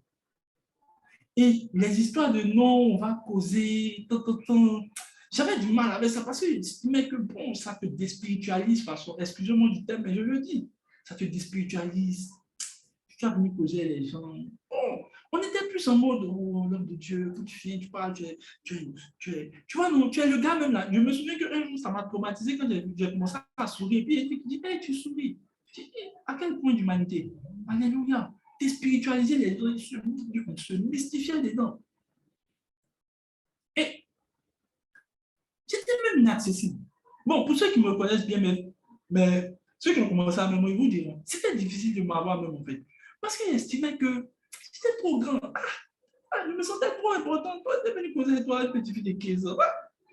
[SPEAKER 1] Et les histoires de non, on va causer, J'avais du mal avec ça parce que j'estimais que bon, ça te déspiritualise, façon, excusez-moi du terme, mais je le dis, ça te déspiritualise. Tu as venu poser les gens. Bon, on était plus en mode, oh, l'homme de Dieu, quand tu viens, tu parles, tu vois, non, tu es le gars même là. Je me souviens qu'un jour, ça m'a traumatisé quand j'ai commencé à sourire. Et puis, il dit, hey, tu souris. Je dis, hey, à quel point d'humanité? Alléluia. Déspiritualiser les gens, se mystifier dedans. Et j'étais même inaccessible. Bon, pour ceux qui me connaissent bien, mais ceux qui ont commencé à m'aimer, ils vous diront, c'était difficile de m'avoir même en fait. Parce qu'ils estimaient que j'étais trop grand. Je me sentais trop important. Toi, tu es venu poser toi, une petite fille de 15 ans.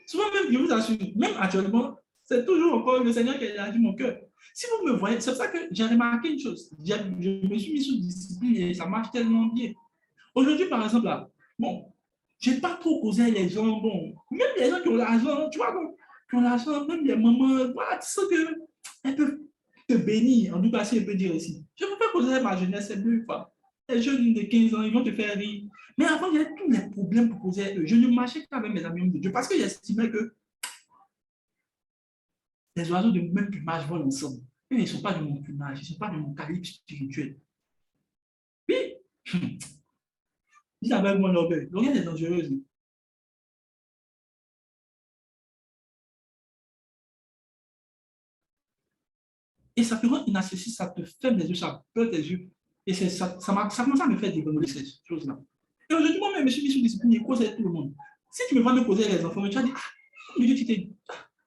[SPEAKER 1] Souvent même, je vous assure, même actuellement, c'est toujours encore le Seigneur qui a élargi mon cœur. Si vous me voyez, c'est pour ça que j'ai remarqué une chose. Je me suis mis sous discipline et ça marche tellement bien. Aujourd'hui, par exemple, là, bon, je n'ai pas trop causé les gens, bon, même les gens qui ont l'argent, tu vois, bon, qui ont l'argent, même les mamans, voilà, tu sais qu'elles peuvent te bénir, en tout cas, si elle peut dire ici. Je ne peux pas causer ma jeunesse, c'est mieux, quoi. Les jeunes de 15 ans, ils vont te faire rire. Mais avant, il y avait tous les problèmes pour causer eux. Je ne marchais qu'avec mes amis de Dieu parce que j'estimais que les oiseaux de même plumage volent ensemble. Ils ne sont pas de mon plumage, ils ne sont pas de mon calibre spirituel. Puis, dis avec moi l'orgueil. L'orgueil est dangereux. Et ça te rend inaccessible, ça te ferme les yeux, ça peur tes yeux. Et ça commence à me faire dégonfler ces choses-là. Et aujourd'hui, moi-même, je me suis mis sous discipline et cause tout le monde. Si tu me vois me causer les enfants, tu vas dire, ah, Dieu, tu t'es dit.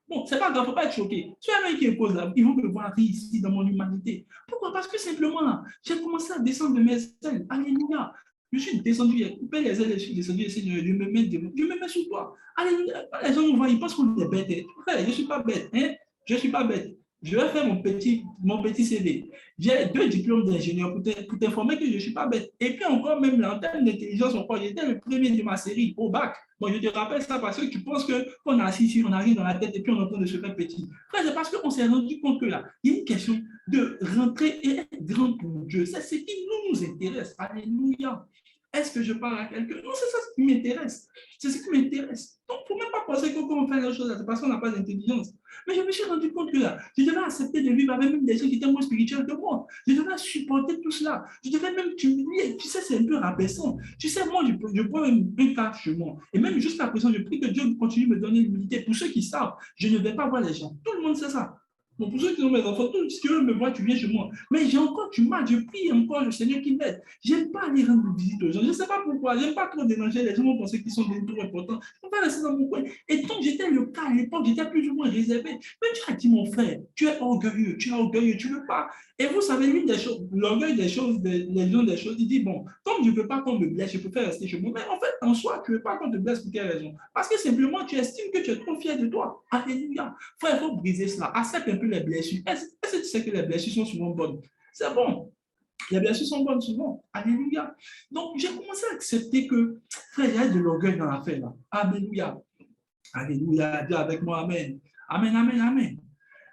[SPEAKER 1] Bon, c'est pas grave, il ne faut pas être choqué. Tu as un mec qui est cause là, ils vont me voir ici dans mon humanité. Pourquoi? Parce que simplement, j'ai commencé à descendre de mes ailes. Alléluia. Je suis descendu, j'ai coupé les ailes, je suis descendu, et Seigneur, je me mets sous toi. Alléluia. Les gens me voient, ils pensent qu'on est bête. Frère, je ne suis pas bête. Hein? Je ne suis pas bête. Je vais faire mon petit CV. J'ai 2 diplômes d'ingénieur pour t'informer que je ne suis pas bête. Et puis encore, même là, en termes d'intelligence, j'étais le premier de ma série au bac. Bon, je te rappelle ça parce que tu penses qu'on a assis ici, on arrive dans la tête et puis on entend de se faire petit. Frère, c'est parce qu'on s'est rendu compte que là, il y a une question de rentrer et être grand pour Dieu. C'est ce qui nous intéresse. Alléluia. Est-ce que je parle à quelqu'un? Non, c'est ça qui m'intéresse. C'est ce qui m'intéresse. Donc, il ne faut même pas penser que quand on fait les choses, c'est parce qu'on n'a pas d'intelligence. Mais je me suis rendu compte que là, je devais accepter de vivre avec même des gens qui étaient moins spirituels que moi. Je devais supporter tout cela. Je devais même t'humilier. Tu sais, c'est un peu rabaissant. Tu sais, moi, je prends un cas chez moi. Et même jusqu'à présent, je prie que Dieu continue de me donner l'humilité. Pour ceux qui savent, je ne vais pas voir les gens. Tout le monde sait ça. Bon, pour ceux qui ont mes enfants, si tu veux me voir, tu viens chez moi. Mais j'ai encore du mal, je prie encore le Seigneur qui m'aide. J'aime pas aller rendre visite aux gens. Je ne sais pas pourquoi. J'aime pas trop déranger les gens, vont penser qu'ils sont des trop importants. Je ne peux pas rester dans mon coin. Et donc, j'étais le cas à l'époque, j'étais plus ou moins réservé. Mais tu as dit, mon frère, tu es orgueilleux, tu ne veux pas. Et vous savez, l'une des choses, l'orgueil des choses, les gens des choses, il dit, bon, comme je ne veux pas qu'on me blesse, je préfère rester chez moi. Mais en fait, en soi, tu ne veux pas qu'on te blesse pour quelle raison? Parce que simplement, tu estimes que tu es trop fier de toi. Alléluia. Frère, il faut briser cela. Accepte un peu les blessures. Est-ce que tu sais que les blessures sont souvent bonnes? C'est bon. Les blessures sont bonnes souvent. Alléluia. Donc, j'ai commencé à accepter que, frère, il y a de l'orgueil dans l'affaire là. Alléluia. Alléluia. Dis avec moi, Amen. Amen, Amen, Amen.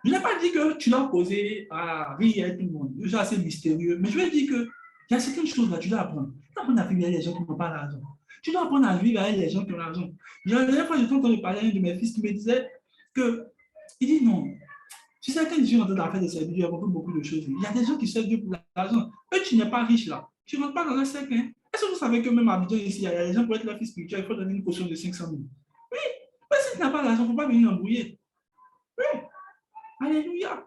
[SPEAKER 1] Je n'ai pas dit que tu dois poser à rire avec tout le monde. C'est assez mystérieux. Mais je vais dire qu'il y a certaines choses là, tu dois apprendre. Tu dois apprendre à vivre avec les gens qui n'ont pas l'argent. Tu dois apprendre à vivre avec les gens qui ont l'argent. La dernière fois, j'ai entendu parler à un de mes fils qui me disait que, il dit non. Tu sais, quand je suis rentré dans la fête de service, j'ai compris beaucoup de choses. Il y a des gens qui servent Dieu pour l'argent. Eux, tu n'es pas riche là. Tu ne rentres pas dans un cercle. Hein? Est-ce que vous savez que même à Abidjan, ici, il y a des gens pour être leur fils spirituel, il faut donner une caution de 500 000. Oui, mais si tu n'as pas l'argent, il ne faut pas venir embrouiller. Oui, alléluia.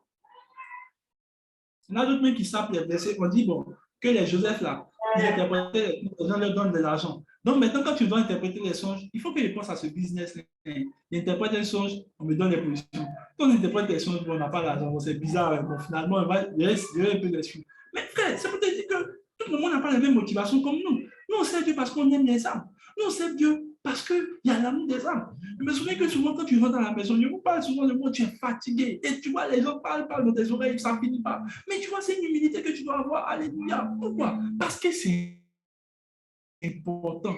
[SPEAKER 1] Il y en a d'autres même qui savent les blessés. On dit, bon, que les Joseph là, ils interprétaient, les gens leur donnent de l'argent. Donc maintenant, quand tu dois interpréter les songes, il faut que je pense à ce business. Il interprète un songe, on me donne les positions. Quand on interprète les songes, on n'a pas l'argent. Bon, c'est bizarre. Bon, finalement, il y a un peu déçu. Mais frère, c'est pour te dire que tout le monde n'a pas la même motivation comme nous. Nous, on sait Dieu parce qu'on aime les âmes. Nous, on sait Dieu parce qu'il y a l'amour des âmes. Je me souviens que souvent, quand tu rentres dans la maison, je vous parle souvent de moi, tu es fatigué. Et tu vois, les gens parlent dans tes oreilles, ça ne finit pas. Mais tu vois, c'est une humilité que tu dois avoir. Alléluia. Pourquoi? Parce que c'est important.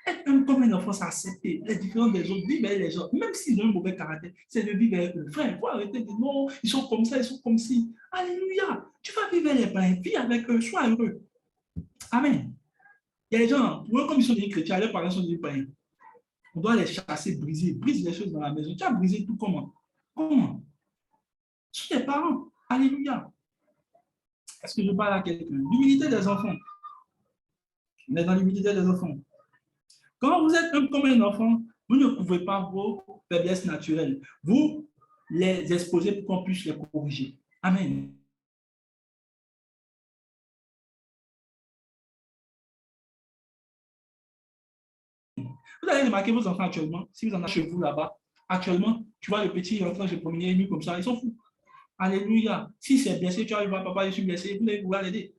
[SPEAKER 1] Être comme un enfant, c'est accepter les différences des autres, vivre avec les gens, même s'ils ont un mauvais caractère, c'est de vivre avec eux. Frère, il faut arrêter de dire non, ils sont comme ça, ils sont comme ci. Alléluia. Tu vas vivre avec les païens, vis avec eux, sois heureux. Amen. Il y a des gens, pour eux, comme ils sont des chrétiens, leurs parents sont des païens. on doit les chasser, briser. Brise les choses dans la maison. Tu as brisé tout comment? Comment? Sur tes parents. Alléluia. Est-ce que je parle à quelqu'un? L'humilité des enfants. On est dans l'humilité des enfants. Quand vous êtes comme un enfant, vous ne pouvez pas vos faiblesses naturelles. Vous les exposez pour qu'on puisse les corriger. Amen. Vous allez remarquer vos enfants actuellement, si vous en avez chez vous là-bas, actuellement, tu vois le petit en train de se promener nu comme ça, ils sont fous. Alléluia. Si c'est blessé, tu arrives à papa, je suis blessé, vous allez pouvoir l'aider.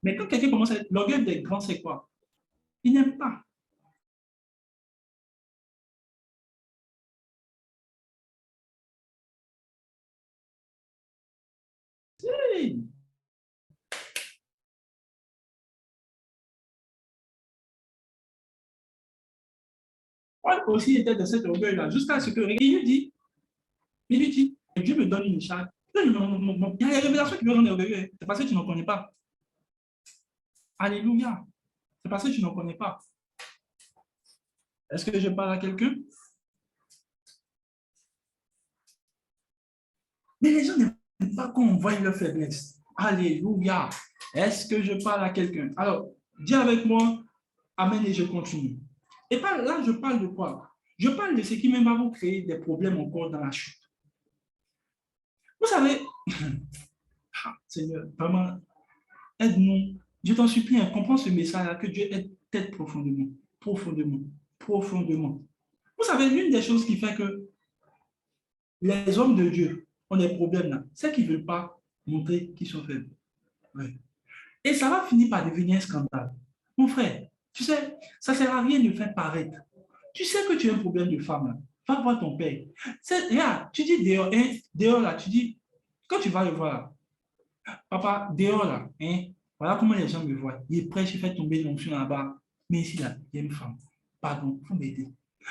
[SPEAKER 1] Mais quand quelqu'un commence à être, l'orgueil des grands, c'est quoi? Il n'aime pas. Hey. Paul aussi était de cet orgueil-là, jusqu'à ce que il lui dit, Dieu me donne une charge. Il y a des révélations qui me rendent orgueilleux. C'est parce que tu n'en connais pas. Alléluia. C'est parce que tu n'en connais pas. Est-ce que je parle à quelqu'un? Mais les gens n'aiment pas qu'on voie leur faiblesse. Alléluia. Est-ce que je parle à quelqu'un? Alors, dis avec moi, Amen, et je continue. Et là, je parle de quoi? Je parle de ce qui même va vous créer des problèmes encore dans la chute. Vous savez, Seigneur, vraiment, aide-nous. Je t'en supplie, comprends ce message-là, que Dieu t'aide profondément, profondément, profondément. Vous savez, l'une des choses qui fait que les hommes de Dieu ont des problèmes là, c'est qu'ils ne veulent pas montrer qu'ils sont faibles. Ouais. Et ça va finir par devenir un scandale. Mon frère, tu sais, ça ne sert à rien de faire paraître. Tu sais que tu as un problème de femme là. Va voir ton père. Là, tu dis dehors, hein, dehors là, tu dis, quand tu vas le voir, papa, dehors là, hein, voilà comment les gens me voient. Il est prêt, je fais tomber l'onction là-bas. Mais ici là, il y a une femme. Pardon, il faut m'aider.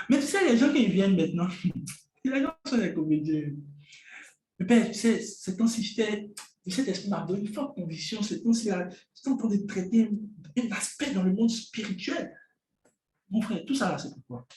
[SPEAKER 1] Mais tu sais, les gens qui viennent maintenant, les gens sont des comédiens. Mais père, tu sais, c'est temps si cet esprit m'a donné une forte conviction, c'est temps si j'étais en train de traiter un aspect dans le monde spirituel. Mon frère, tout ça là, c'est pourquoi.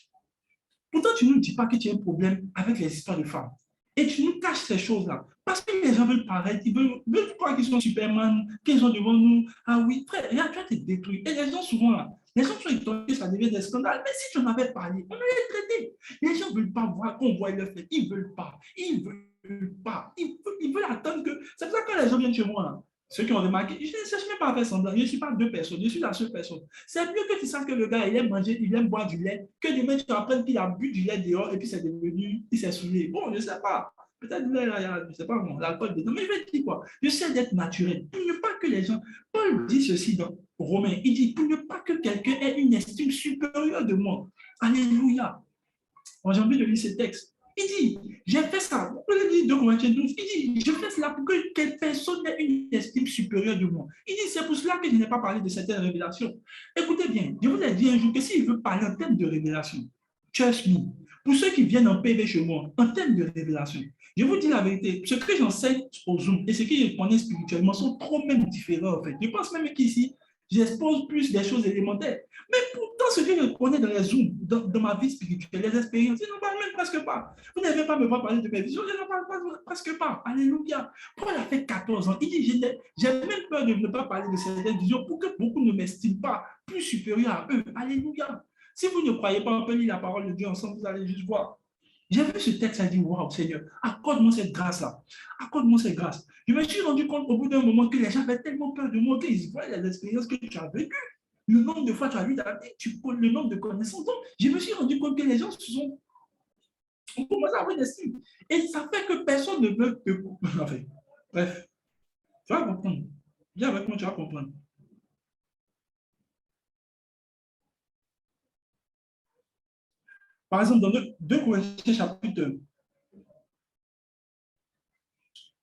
[SPEAKER 1] Pourtant, tu ne nous dis pas que tu as un problème avec les histoires de femmes. Et tu nous caches ces choses-là. Parce que les gens veulent paraître, veulent croire qu'ils sont Superman, qu'ils sont devant nous. Ah oui, frère, là, tu vas te détruire. Et les gens, souvent, là, les gens sont étonnés que ça devient des scandales. Mais si tu en avais parlé, on allait traiter. Les gens ne veulent pas voir qu'on voit leur fait. Ils ne veulent pas. Ils ne veulent pas. Ils veulent attendre que. C'est pour ça que quand les gens viennent chez moi, là, ceux qui ont remarqué, je ne cherche même pas à faire semblant. Je ne suis pas deux personnes, je suis la seule personne. C'est mieux que tu saches que le gars, il aime manger, il aime boire du lait, que demain tu apprennes qu'il a bu du lait dehors et puis c'est devenu, il s'est saoulé. Bon, je ne sais pas. Peut-être là, je ne sais pas, bon, l'alcool dedans. Mais je vais te dire quoi. J'essaie d'être naturel. Pour ne pas que les gens. Paul dit ceci dans Romains. Il dit pour ne pas que quelqu'un ait une estime supérieure de moi. Alléluia. J'ai envie de lire ce texte. Il dit, j'ai fait ça. Il dit 2 Corinthiens 12, il dit, je fais cela pour que quelle personne ait une estime supérieure de moi. Il dit, c'est pour cela que je n'ai pas parlé de certaines révélations. Écoutez bien, je vous ai dit un jour que s'il veut parler en termes de révélation, trust me, pour ceux qui viennent en PV chez moi, en termes de révélation, je vous dis la vérité, ce que j'enseigne au Zoom et ce que je connais spirituellement sont trop même différents en fait. Je pense même qu'ici, j'expose plus des choses élémentaires. Mais pourtant, ce que je connais dans les Zooms, dans ma vie spirituelle, les expériences, je n'en parle même presque pas. Vous n'avez pas me voir parler de mes visions, je n'en parle pas, presque pas. Alléluia. Paul a fait 14 ans. Il dit, j'ai même peur de ne pas parler de certaines visions pour que beaucoup ne m'estiment pas plus supérieur à eux. Alléluia. Si vous ne croyez pas, on peut lire la parole de Dieu ensemble, vous allez juste voir. J'ai vu ce texte, j'ai dit, waouh, Seigneur, accorde-moi cette grâce-là. Accorde-moi cette grâce. Je me suis rendu compte au bout d'un moment que les gens avaient tellement peur de moi qu'ils voient les expériences que tu as vécues. Le nombre de fois tu as lu ta vie, le nombre de connaissances. Donc, je me suis rendu compte que les gens ont commencé à avoir des estime. Et ça fait que personne ne veut te couper. Enfin, bref, tu vas comprendre. Viens avec moi, tu vas comprendre. Par exemple, dans 2 Corinthiens chapitre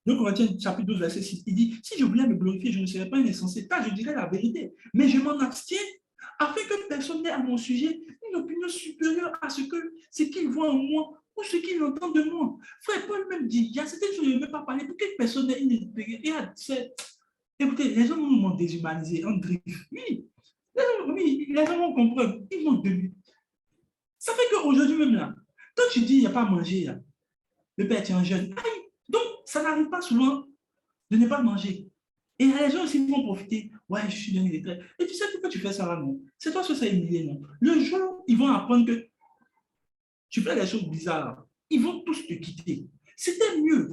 [SPEAKER 1] 2 Corinthiens chapitre 12, verset 6, il dit, si je voulais me glorifier, je ne serais pas un insensé, car je dirais la vérité. Mais je m'en abstiens afin que personne n'ait à mon sujet une opinion supérieure à ce qu'il voit en moi ou ce qu'il entend de moi. Frère Paul même dit, il y a certaines choses que je ne veux pas parler pour que personne n'ait une opinion. Écoutez, les gens m'ont déshumanisé en griffe. Oui, oui, les gens vont comprendre. Ils m'ont donné. Ça fait qu'aujourd'hui même là, quand tu dis il n'y a pas à manger, là, le père est en jeûne. Donc, ça n'arrive pas souvent de ne pas manger. Et les gens aussi vont profiter. Ouais, je suis dans les traits. Et tu sais pourquoi tu fais ça là, non? C'est toi que ça a humilié, non? Le jour où ils vont apprendre que tu fais des choses bizarres, ils vont tous te quitter. C'était mieux.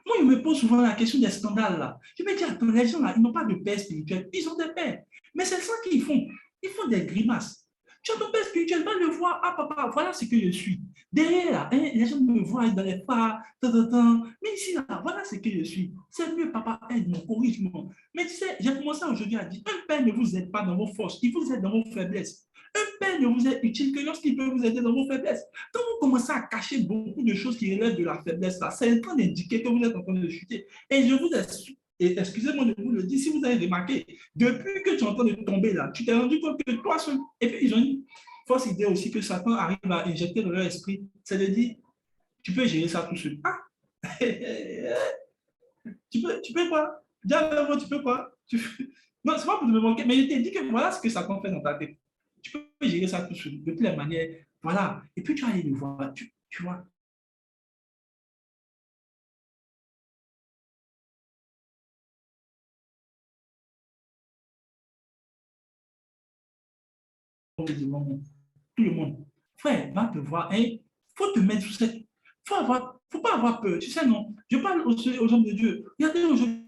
[SPEAKER 1] Moi, je me pose souvent la question des scandales là. Je me dis, attends, les gens là, ils n'ont pas de père spirituel, ils ont des pères. Mais c'est ça qu'ils font. Ils font des grimaces. Tu as ton père spirituel, va le voir. Ah, papa, voilà ce que je suis. Derrière, là, hein, les gens me voient dans les pas, mais ici, là, voilà ce que je suis. C'est mieux, papa, aide-moi, corrige-moi. Mais tu sais, j'ai commencé aujourd'hui à dire, un père ne vous aide pas dans vos forces, il vous aide dans vos faiblesses. Un père ne vous est utile que lorsqu'il peut vous aider dans vos faiblesses. Quand vous commencez à cacher beaucoup de choses qui relèvent de la faiblesse, là, c'est en train d'indiquer que vous êtes en train de chuter. Et je vous et excusez-moi de vous le dire, si vous avez remarqué, depuis que tu es en train de tomber là, tu t'es rendu compte que toi seul, et puis ils ont une fausse idée aussi que Satan arrive à injecter dans leur esprit, c'est de dire, tu peux gérer ça tout seul. Ah, tu peux quoi? Diable, tu peux quoi? Non, c'est pas pour te me manquer, mais je t'ai dit que voilà ce que Satan fait dans ta tête. Tu peux gérer ça tout seul, de toutes les manières. Voilà. Et puis tu vas aller le voir, tu vois. Tout le monde. Frère, va te voir. Il faut te mettre sous cette. Faut pas avoir peur. Tu sais, non. Je parle aux hommes de Dieu. Regardez aujourd'hui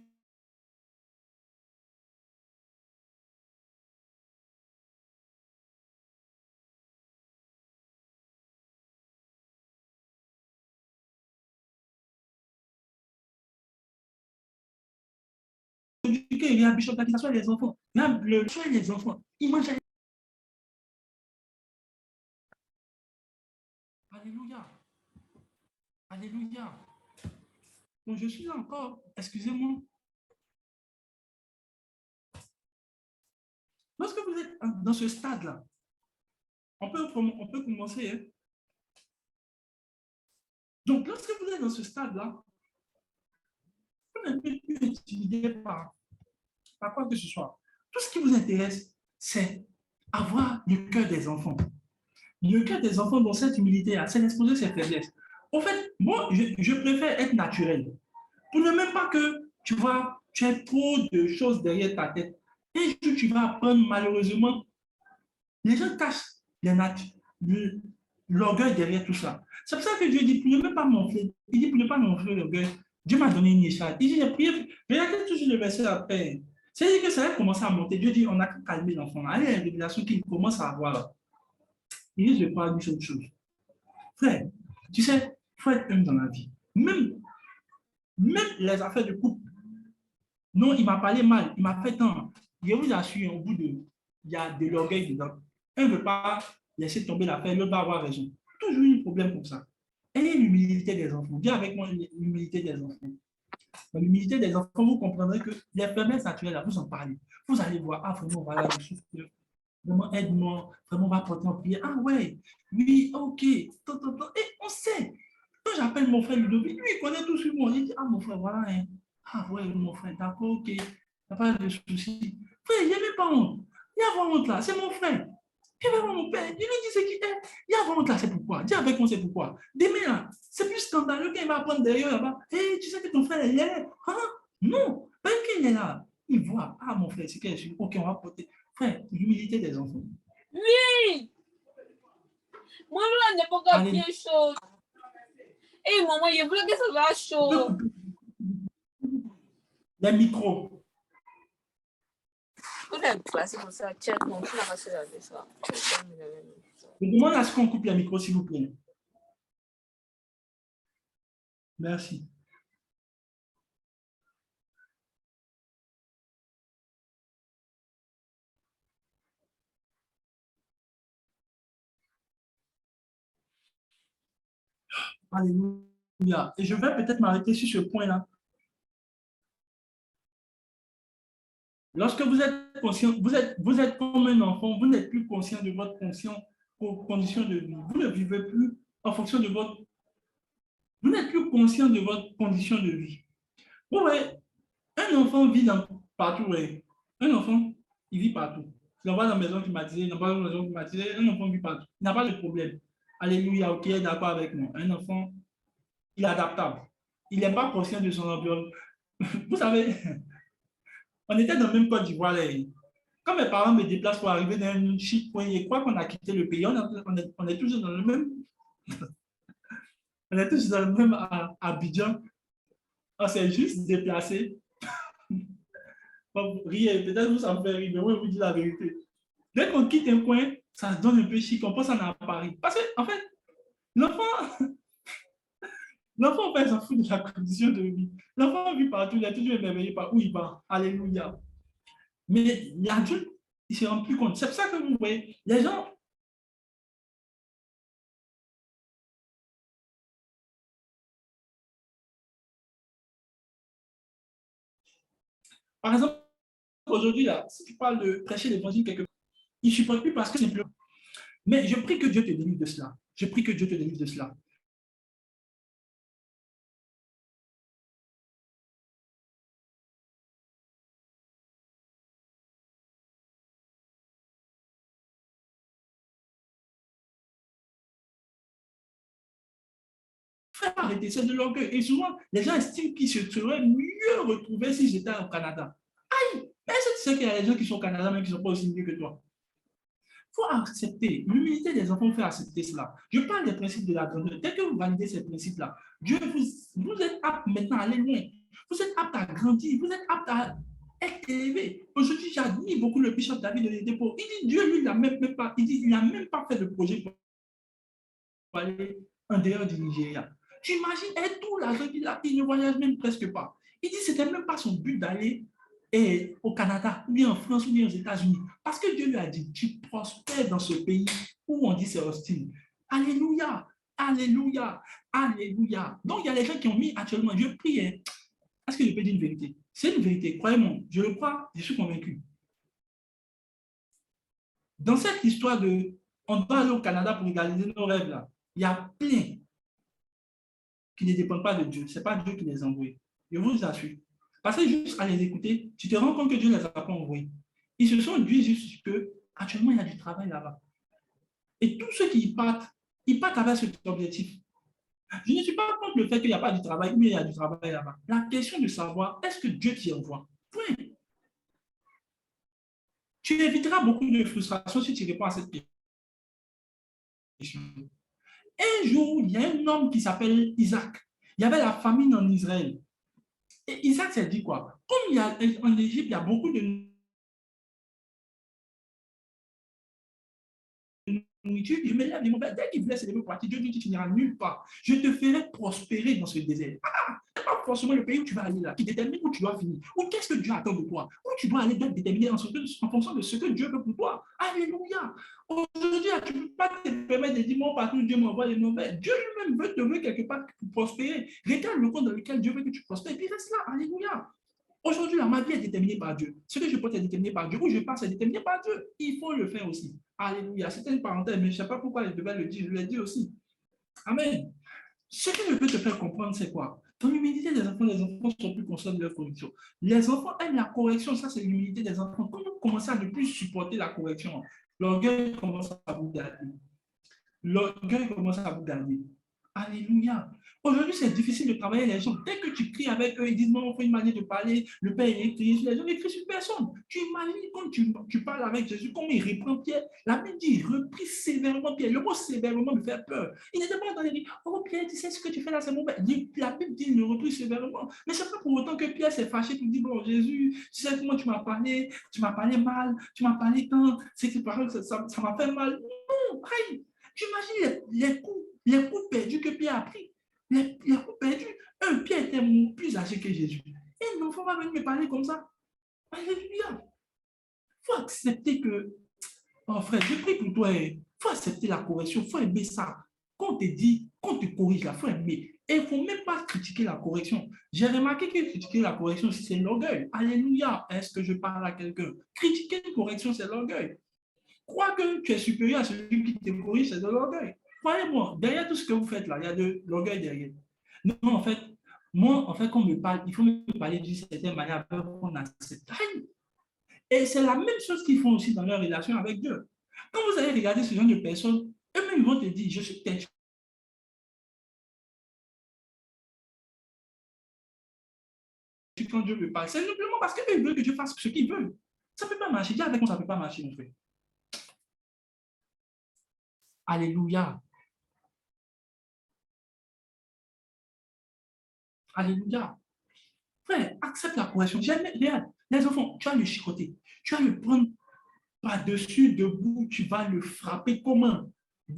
[SPEAKER 1] qu'il y a un bishop qui s'assoit les enfants. Le soir, les enfants. Ils mangent. Alléluia. Alléluia. Donc, je suis là encore. Excusez-moi. Lorsque vous êtes dans ce stade-là, on peut commencer. Hein. Donc, lorsque vous êtes dans ce stade-là, vous n'êtes plus intimidé par quoi que ce soit. Tout ce qui vous intéresse, c'est avoir le cœur des enfants. Le cœur des enfants dans cette humilité-là, c'est d'exposer ses faiblesses. En fait, moi, je préfère être naturel. Pour ne même pas que, tu vois, tu aies trop de choses derrière ta tête. Et tu vas apprendre, malheureusement, les gens cachent l'orgueil derrière tout ça. C'est pour ça que Dieu dit, pour ne même pas m'enfler. Il dit, pour ne pas m'enfler l'orgueil, Dieu m'a donné une échelle. Il dit, j'ai prié, regardez toujours le verset après. C'est-à-dire que ça va commencer à monter. Dieu dit, on a calmé l'enfant. Allez, la révélation qu'il commence à avoir là. Il dit, je vais pas dire autre chose. Frère, tu sais, il faut être humble dans la vie. Même les affaires de couple. Non, il m'a parlé mal, il m'a fait tant. Je vous assure, au bout de, il y a de l'orgueil dedans. Un ne veut pas laisser tomber l'affaire, l'autre va avoir raison. Toujours un problème comme ça. Ayez l'humilité des enfants. Viens avec moi l'humilité des enfants. Dans l'humilité des enfants, vous comprendrez que les faiblesses naturelles, vous en parlez. Vous allez voir, ah, vraiment, voilà, je souffre. Vraiment, aide-moi. Vraiment, on va porter en prière. Ah ouais, oui, ok. Et on sait. Quand j'appelle mon frère Ludovic, lui, il connaît tout sur moi. Il dit, ah, mon frère, voilà. Hein. Ah ouais, mon frère, d'accord, ok. Il n'y a pas de souci. Frère, il n'y avait pas honte. Il y a pas honte là, c'est mon frère. Il y avait mon père. Il lui dit ce qu'il est. Il y a pas honte là, c'est pourquoi. Dis avec moi, c'est pourquoi. Demain là, c'est plus scandaleux quand il va prendre derrière là-bas. Hé, tu sais que ton frère, il est là. Hein? Non, pas qu'il est là. Il voit, ah, mon frère, c'est qu'il est. Ok, on va porter. Frère, l'humilité des enfants.
[SPEAKER 2] Oui! Moi, là, n'est pas bien chaud. Et maman, je voulais que ça soit chaud.
[SPEAKER 1] Les micros.
[SPEAKER 2] Vous êtes placé comme ça, tiens, mon fils a passé la ça.
[SPEAKER 1] Je demande à ce qu'on coupe les micros, s'il vous plaît. Merci. Alléluia. Et je vais peut-être m'arrêter sur ce point-là. Lorsque vous êtes conscient, vous êtes comme un enfant, vous n'êtes plus conscient de votre condition de vie. Vous ne vivez plus en fonction de votre... Vous n'êtes plus conscient de votre condition de vie. Vous voyez, un enfant vit partout. Ouais. Un enfant, il vit partout. Il envoie dans la maison climatisée, il envoie dans la maison climatisée, un enfant vit partout. Il n'a pas de problème. Alléluia, ok, d'accord avec moi. Un enfant, il est adaptable. Il n'est pas conscient de son environnement. Vous savez, on était dans le même Côte d'Ivoire. Quand mes parents me déplacent pour arriver dans un chic point, ils croient qu'on a quitté le pays. On est toujours dans le même, on est tous dans le même Abidjan. On s'est juste déplacé. Bon, riez, peut-être vous ça me fait rire, mais moi, je vous dis la vérité. Dès qu'on quitte un coin, ça se donne un peu chic, on pense en à Paris. Parce qu'en fait, l'enfant, l'enfant, en fait, s'en fout de la condition de vie. L'enfant vit partout, il est toujours émerveillé par où il va. Alléluia. Mais l'adulte, il ne se rend plus compte. C'est pour ça que vous voyez, les gens, par exemple, aujourd'hui, là, si tu parles de prêcher l'évangile quelque part, il ne supporte plus parce que c'est plus. Mais je prie que Dieu te délivre de cela. Je prie que Dieu te délivre de cela. Frère, arrêtez, c'est de l'orgueil. Et souvent, les gens estiment qu'ils se seraient mieux retrouvés si j'étais au Canada. Aïe! Mais est-ce que tu sais qu'il y a des gens qui sont au Canada, mais qui ne sont pas aussi mieux que toi? Il faut accepter. L'humilité des enfants fait accepter cela. Je parle des principes de la grandeur. Dès que vous validez ces principes-là, Dieu vous êtes apte maintenant à aller loin. Vous êtes apte à grandir. Vous êtes apte à être élevé. Aujourd'hui, j'admire beaucoup le bishop David de l'Édépo. Il dit Dieu, lui, il n'a même pas, il n'a même pas fait de projet pour aller en dehors du Nigeria. Tu imagines, et tout l'argent qu'il a, il ne voyage même presque pas. Il dit que ce n'était même pas son but d'aller au Canada, ou bien en France, ou bien aux États-Unis. Parce que Dieu lui a dit, tu prospères dans ce pays où on dit c'est hostile. Alléluia, alléluia, alléluia. Donc, il y a les gens qui ont mis actuellement, je prie, est-ce que je peux dire une vérité? C'est une vérité, croyez-moi, je le crois, je suis convaincu. Dans cette histoire de, on doit aller au Canada pour réaliser nos rêves là, il y a plein qui ne dépendent pas de Dieu. Ce n'est pas Dieu qui les envoie. Je vous assure. Parce que juste à les écouter, tu te rends compte que Dieu ne les a pas envoyés. Ils se sont dit juste que actuellement il y a du travail là-bas. Et tous ceux qui ils partent avec cet objectif. Je ne suis pas contre le fait qu'il n'y a pas de travail, mais il y a du travail là-bas. La question de savoir, est-ce que Dieu t'y envoie? Point. Tu éviteras beaucoup de frustration si tu réponds à cette question. Un jour, il y a un homme qui s'appelle Isaac. Il y avait la famine en Israël. Et Isaac s'est dit quoi? Comme il y a, en Égypte, il y a beaucoup de nourriture, je me lève, dès qu'il voulait se lever pour partir, Dieu dit, tu n'iras nulle part. Je te ferai prospérer dans ce désert. C'est pas forcément le pays où tu vas aller là, qui détermine où tu dois finir. Ou qu'est-ce que Dieu attend de toi? Où tu dois aller d'être déterminé en fonction de ce que Dieu veut pour toi. Alléluia. Aujourd'hui, tu ne peux pas te permettre de dire, moi, partout, Dieu m'envoie les mauvais. Dieu lui-même veut te ver quelque part pour prospérer. Regarde le compte dans lequel Dieu veut que tu prospères, et puis reste là. Alléluia. Aujourd'hui, ma vie est déterminée par Dieu. Ce que je peux être déterminé par Dieu, où je passe est déterminé par Dieu. Il faut le faire aussi. Alléluia. C'était une parenthèse, mais je ne sais pas pourquoi je devais le dire. Je l'ai dit aussi. Amen. Ce que je peux te faire comprendre, c'est quoi? Dans l'humilité des enfants, les enfants sont plus conscients de leur correction. Les enfants aiment la correction, ça c'est l'humilité des enfants. Quand vous commencez à ne plus supporter la correction, l'orgueil commence à vous gagner. L'orgueil commence à vous gagner. Alléluia. Aujourd'hui, c'est difficile de travailler les gens. Dès que tu cries avec eux, ils disent non, on fait une manière de parler, le Père est écrit sur les gens, il écrit sur personne. Tu imagines quand tu parles avec Jésus, comment il reprend Pierre. La Bible dit, il reprit sévèrement Pierre. Le mot sévèrement me fait peur. Il n'était pas en train de dire, oh Pierre, tu sais ce que tu fais là, c'est mauvais. La Bible dit, il le reprit sévèrement. Mais ce n'est pas pour autant que Pierre s'est fâché pour dire, bon Jésus, tu sais comment tu m'as parlé mal, tu m'as parlé tant, c'est que ça m'a fait mal. Non, aïe. Tu imagines les coups perdus que Pierre a pris. Les coups perdus. Pierre était plus âgé que Jésus. Et un enfant va venir me parler comme ça. Alléluia. Il faut accepter que, oh frère, je prie pour toi. Il faut accepter la correction. Il faut aimer ça. Quand on te dit, quand on te corrige, il faut aimer. Et il ne faut même pas critiquer la correction. J'ai remarqué que critiquer la correction, c'est l'orgueil. Alléluia. Est-ce que je parle à quelqu'un? Critiquer une correction, c'est l'orgueil. Crois que tu es supérieur à celui qui te corrige, c'est de l'orgueil. Croyez-moi, derrière tout ce que vous faites là, il y a de l'orgueil derrière. Non, en fait, moi, quand on me parle, il faut me parler d'une certaine manière pour qu'on accepte. Et c'est la même chose qu'ils font aussi dans leur relation avec Dieu. Quand vous allez regarder ce genre de personnes, Eux-mêmes, ils vont te dire, je suis têtu. Quand Dieu me parle, c'est simplement parce qu'ils veulent que Dieu fasse ce qu'ils veulent. Ça ne peut pas marcher. Dis avec moi, ça ne peut pas marcher, mon frère. Alléluia. Alléluia. Frère, accepte la correction. Regarde, les enfants, tu vas le chicoter. Tu vas le prendre par-dessus, debout, tu vas le frapper. Comment? Il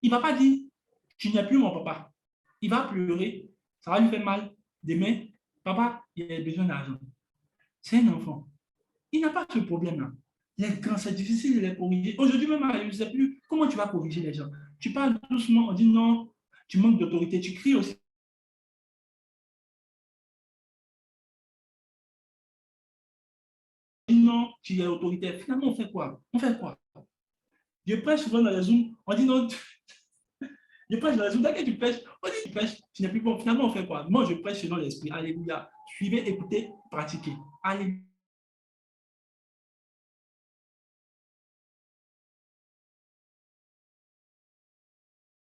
[SPEAKER 1] ne va pas dire, tu n'es plus mon papa. Il va pleurer, ça va lui faire mal. Demain, papa, il a besoin d'argent. C'est un enfant. Il n'a pas ce problème-là. Les grands, c'est difficile de les corriger. Aujourd'hui même, je ne sais plus comment tu vas corriger les gens. Tu parles doucement, on dit non, tu manques d'autorité, tu cries aussi. Non, tu es autoritaire. Finalement, on fait quoi? On fait quoi? Je prêche souvent dans les zooms, on dit non, je prêche dans les zooms, dès que tu prêches, on dit tu prêches, tu n'es plus bon. Finalement, on fait quoi? Moi, je prêche selon l'esprit. Alléluia. Suivez, écoutez, pratiquez. Alléluia.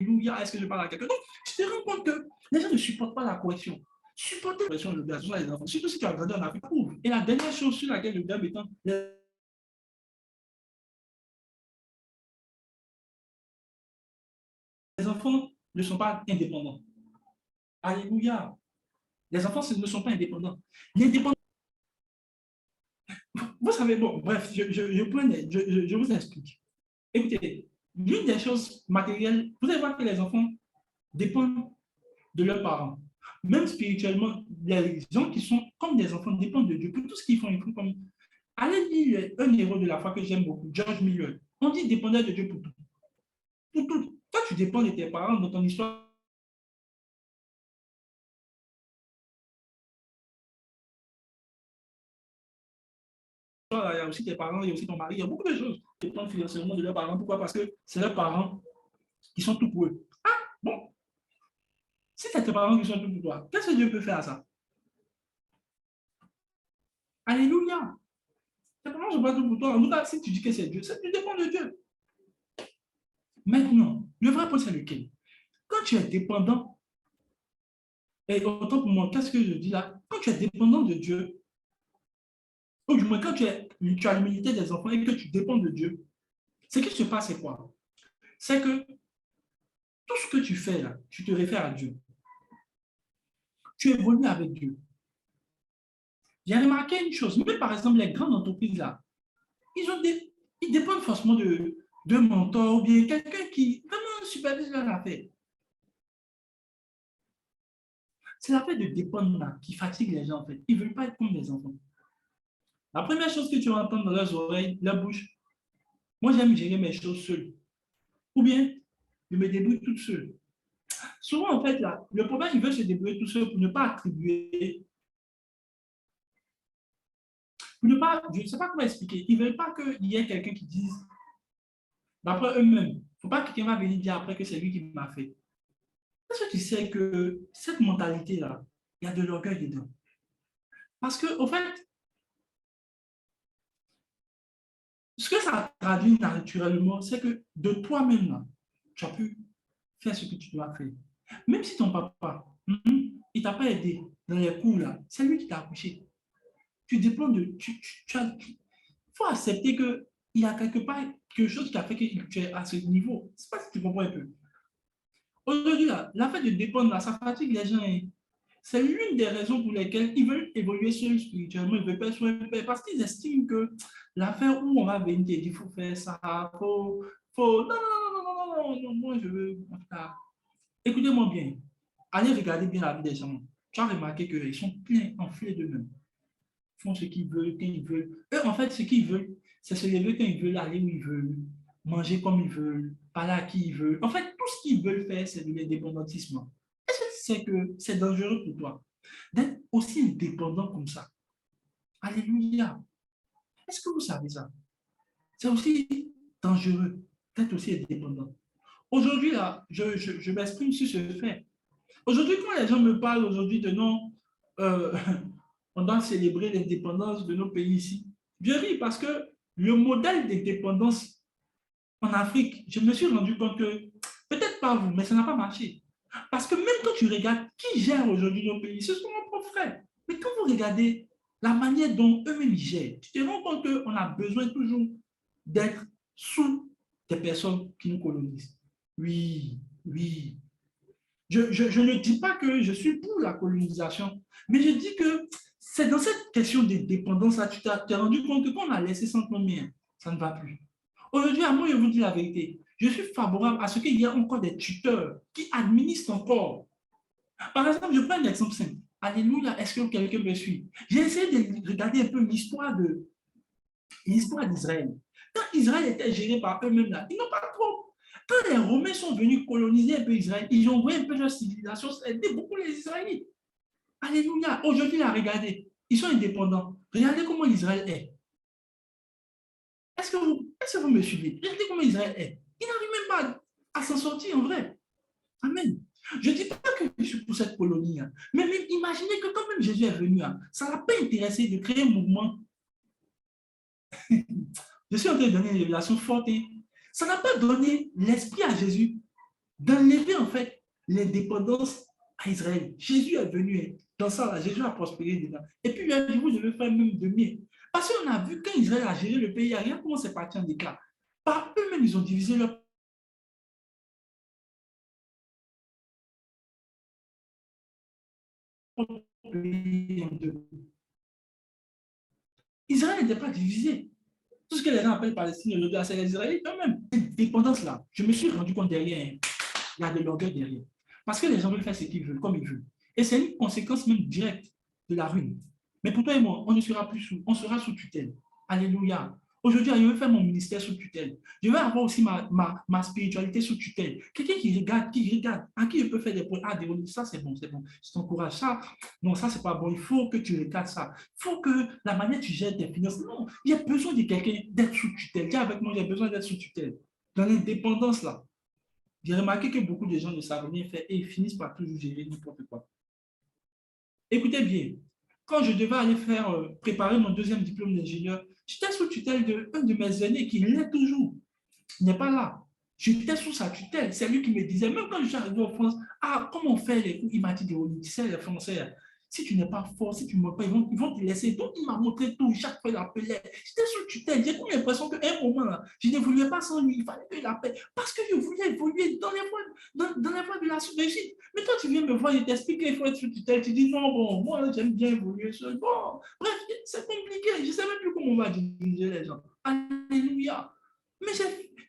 [SPEAKER 1] Alléluia. Est-ce que je parle à quelqu'un? Donc, tu te rends compte que les gens ne supportent pas la correction. Supporter la correction de les enfants, surtout si tu as grandi en Afrique. Et la dernière chose sur laquelle je voudrais m'étendre, les enfants ne sont pas indépendants. Alléluia. Les enfants ne sont pas indépendants. L'indépendance, vous savez, bon, bref, je vous explique. Écoutez, l'une des choses matérielles, vous allez voir que les enfants dépendent de leurs parents. Même spirituellement, les gens qui sont comme des enfants dépendent de Dieu. Pour tout ce qu'ils font comme. Allez lire un héros de la foi que j'aime beaucoup, George Miller. On dit dépendait de Dieu pour tout. Pour tout. Toi, tu dépends de tes parents dans ton histoire. Il y a aussi tes parents, il y a aussi ton mari, il y a beaucoup de choses qui dépendent financièrement de leurs parents. Pourquoi? Parce que c'est leurs parents qui sont tout pour eux. Ah, bon, si c'est tes parents qui sont tout pour toi, qu'est-ce que Dieu peut faire à ça? Alléluia. Tes parents ne sont pas tout pour toi. En tout cas, si tu dis que c'est Dieu, tu dépends de Dieu. Maintenant, le vrai point, c'est lequel? Quand tu es dépendant, et autant pour moi, qu'est-ce que je dis là? Quand tu es dépendant de Dieu, ou du moins quand tu as l'humilité des enfants et que tu dépends de Dieu, ce qui se passe, c'est quoi? C'est que tout ce que tu fais là, tu te réfères à Dieu. Tu évolues avec Dieu. J'ai remarqué une chose, même par exemple les grandes entreprises là, ils dépendent forcément de mentor ou bien quelqu'un qui vraiment supervise leur affaire. C'est l'affaire de dépendre là qui fatigue les gens en fait. Ils ne veulent pas être comme des enfants. La première chose que tu vas entendre dans leurs oreilles, leur bouche, moi j'aime gérer mes choses seul. Ou bien, je me débrouille toute seule. Souvent, en fait, là, le problème, ils veulent se débrouiller tout seul pour ne pas attribuer, pour ne pas, je ne sais pas comment expliquer, ils ne veulent pas qu'il y ait quelqu'un qui dise, d'après eux-mêmes, il ne faut pas que quelqu'un va venir dire après que c'est lui qui m'a fait. Est-ce que tu sais que cette mentalité-là, il y a de l'orgueil dedans? Parce que, au fait, ce que ça traduit naturellement, c'est que de toi-même, tu as pu faire ce que tu dois faire. Même si ton papa, il ne t'a pas aidé dans les cours, là, c'est lui qui t'a accouché. Tu dépends de. Il faut accepter qu'il y a quelque part quelque chose qui a fait que tu es à ce niveau. Je ne sais pas si tu comprends un peu. Aujourd'hui, la fait de dépendre, là, ça fatigue les gens. Hein. C'est l'une des raisons pour lesquelles ils veulent évoluer seuls spirituellement, ils veulent pas être un père, parce qu'ils estiment que l'affaire où on va venir te dire, il faut faire ça, faut. Non, non, non, non, non, non, non, moi je veux. Écoutez-moi bien. Allez regarder bien la vie des gens. Tu as remarqué qu'ils sont pleins, enflés d'eux-mêmes. Ils font ce qu'ils veulent, quand ils veulent. Eux, en fait, ce qu'ils veulent, c'est se lever quand ils veulent, aller où ils veulent, manger comme ils veulent, parler à qui ils veulent. En fait, tout ce qu'ils veulent faire, c'est de l'indépendantisme. Est-ce que tu sais que c'est dangereux pour toi d'être aussi indépendant comme ça? Alléluia. Est-ce que vous savez ça? C'est aussi dangereux d'être aussi indépendant. Aujourd'hui, là, je m'exprime sur ce fait. Aujourd'hui, quand les gens me parlent aujourd'hui de non, euh, on doit célébrer l'indépendance de nos pays ici, je ris parce que le modèle d'indépendance en Afrique, je me suis rendu compte que, peut-être pas vous, mais ça n'a pas marché. Parce que même quand tu regardes qui gère aujourd'hui nos pays, ce sont nos propres frères. Mais quand vous regardez la manière dont eux-mêmes gèrent, tu te rends compte qu'on a besoin toujours d'être sous des personnes qui nous colonisent. Oui, oui. Je ne dis pas que je suis pour la colonisation, mais je dis que c'est dans cette question de dépendance-là, tu t'es rendu compte que quand on a laissé sans nos mains, ça ne va plus. Aujourd'hui, à moi, je vous dis la vérité. Je suis favorable à ce qu'il y ait encore des tuteurs qui administrent encore. Par exemple, je prends un exemple simple. Alléluia, est-ce que quelqu'un me suit? J'ai essayé de regarder un peu l'histoire d'Israël. Quand Israël était géré par eux-mêmes, là, ils n'ont pas trop. Quand les Romains sont venus coloniser un peu Israël, ils ont envoyé un peu leur civilisation, ça a aidé beaucoup les Israélites. Alléluia. Aujourd'hui, là, regardez, ils sont indépendants. Regardez comment Israël est. Est-ce que vous me suivez? Regardez comment Israël est. Il n'arrive même pas à s'en sortir en vrai. Amen. Je ne dis pas que je suis pour cette colonie, hein, mais même imaginez que quand même Jésus est venu, hein, ça ne l'a pas intéressé de créer un mouvement. Je suis en train de donner une révélation forte. Hein. Ça n'a pas donné l'esprit à Jésus d'enlever en fait les dépendances à Israël. Jésus est venu, hein, dans ça, là, Jésus a prospéré dedans. Et puis il a dit, vous devez faire même de mieux. Parce qu'on a vu quand Israël a géré le pays, rien comment c'est parti en éclat. Par eux-mêmes, ils ont divisé leur pays en deux. Israël n'était pas divisé. Tout ce que les gens appellent Palestine aujourd'hui, c'est les Israélites eux-mêmes. Cette dépendance-là, je me suis rendu compte derrière, il y a de l'orgueil derrière. Parce que les gens veulent faire ce qu'ils veulent, comme ils veulent. Et c'est une conséquence même directe de la ruine. Mais pour toi et moi, on ne sera plus sous, on sera sous tutelle. Alléluia. Aujourd'hui, je veux faire mon ministère sous tutelle. Je veux avoir aussi ma spiritualité sous tutelle. Quelqu'un qui regarde, à qui je peux faire des points. Ah, ça c'est bon, c'est bon. Je t'encourage. Ça, non, ça c'est pas bon. Il faut que tu regardes ça. Il faut que la manière dont tu gères tes finances. Non, il y a besoin de quelqu'un d'être sous tutelle. Tiens, avec moi, j'ai besoin d'être sous tutelle. Dans l'indépendance, là, j'ai remarqué que beaucoup de gens ne savent rien faire et ils finissent par toujours gérer n'importe quoi. Écoutez bien, quand je devais aller préparer mon deuxième diplôme d'ingénieur, j'étais sous tutelle d'un de mes aînés qui l'est toujours. Il n'est pas là. J'étais sous sa tutelle. C'est lui qui me disait, même quand je suis arrivé en France, ah, comment on fait les cours? Il m'a dit, tu sais, les Français, si tu n'es pas fort, si tu ne montres pas, ils vont te laisser. Donc, il m'a montré tout. Chaque fois, il appelait. J'étais sous tutelle. J'ai comme l'impression qu'à un moment, là, je n'évoluais pas sans lui. Il fallait qu'il appelle. Parce que je voulais évoluer dans les voies de la réussite. Mais toi, tu viens me voir, je t'explique qu'il faut être sous tutelle. Tu dis, non, bon, moi, j'aime bien évoluer seul. Bon, bref, c'est compliqué. Je ne sais même plus comment on va diriger les gens. Alléluia. Mais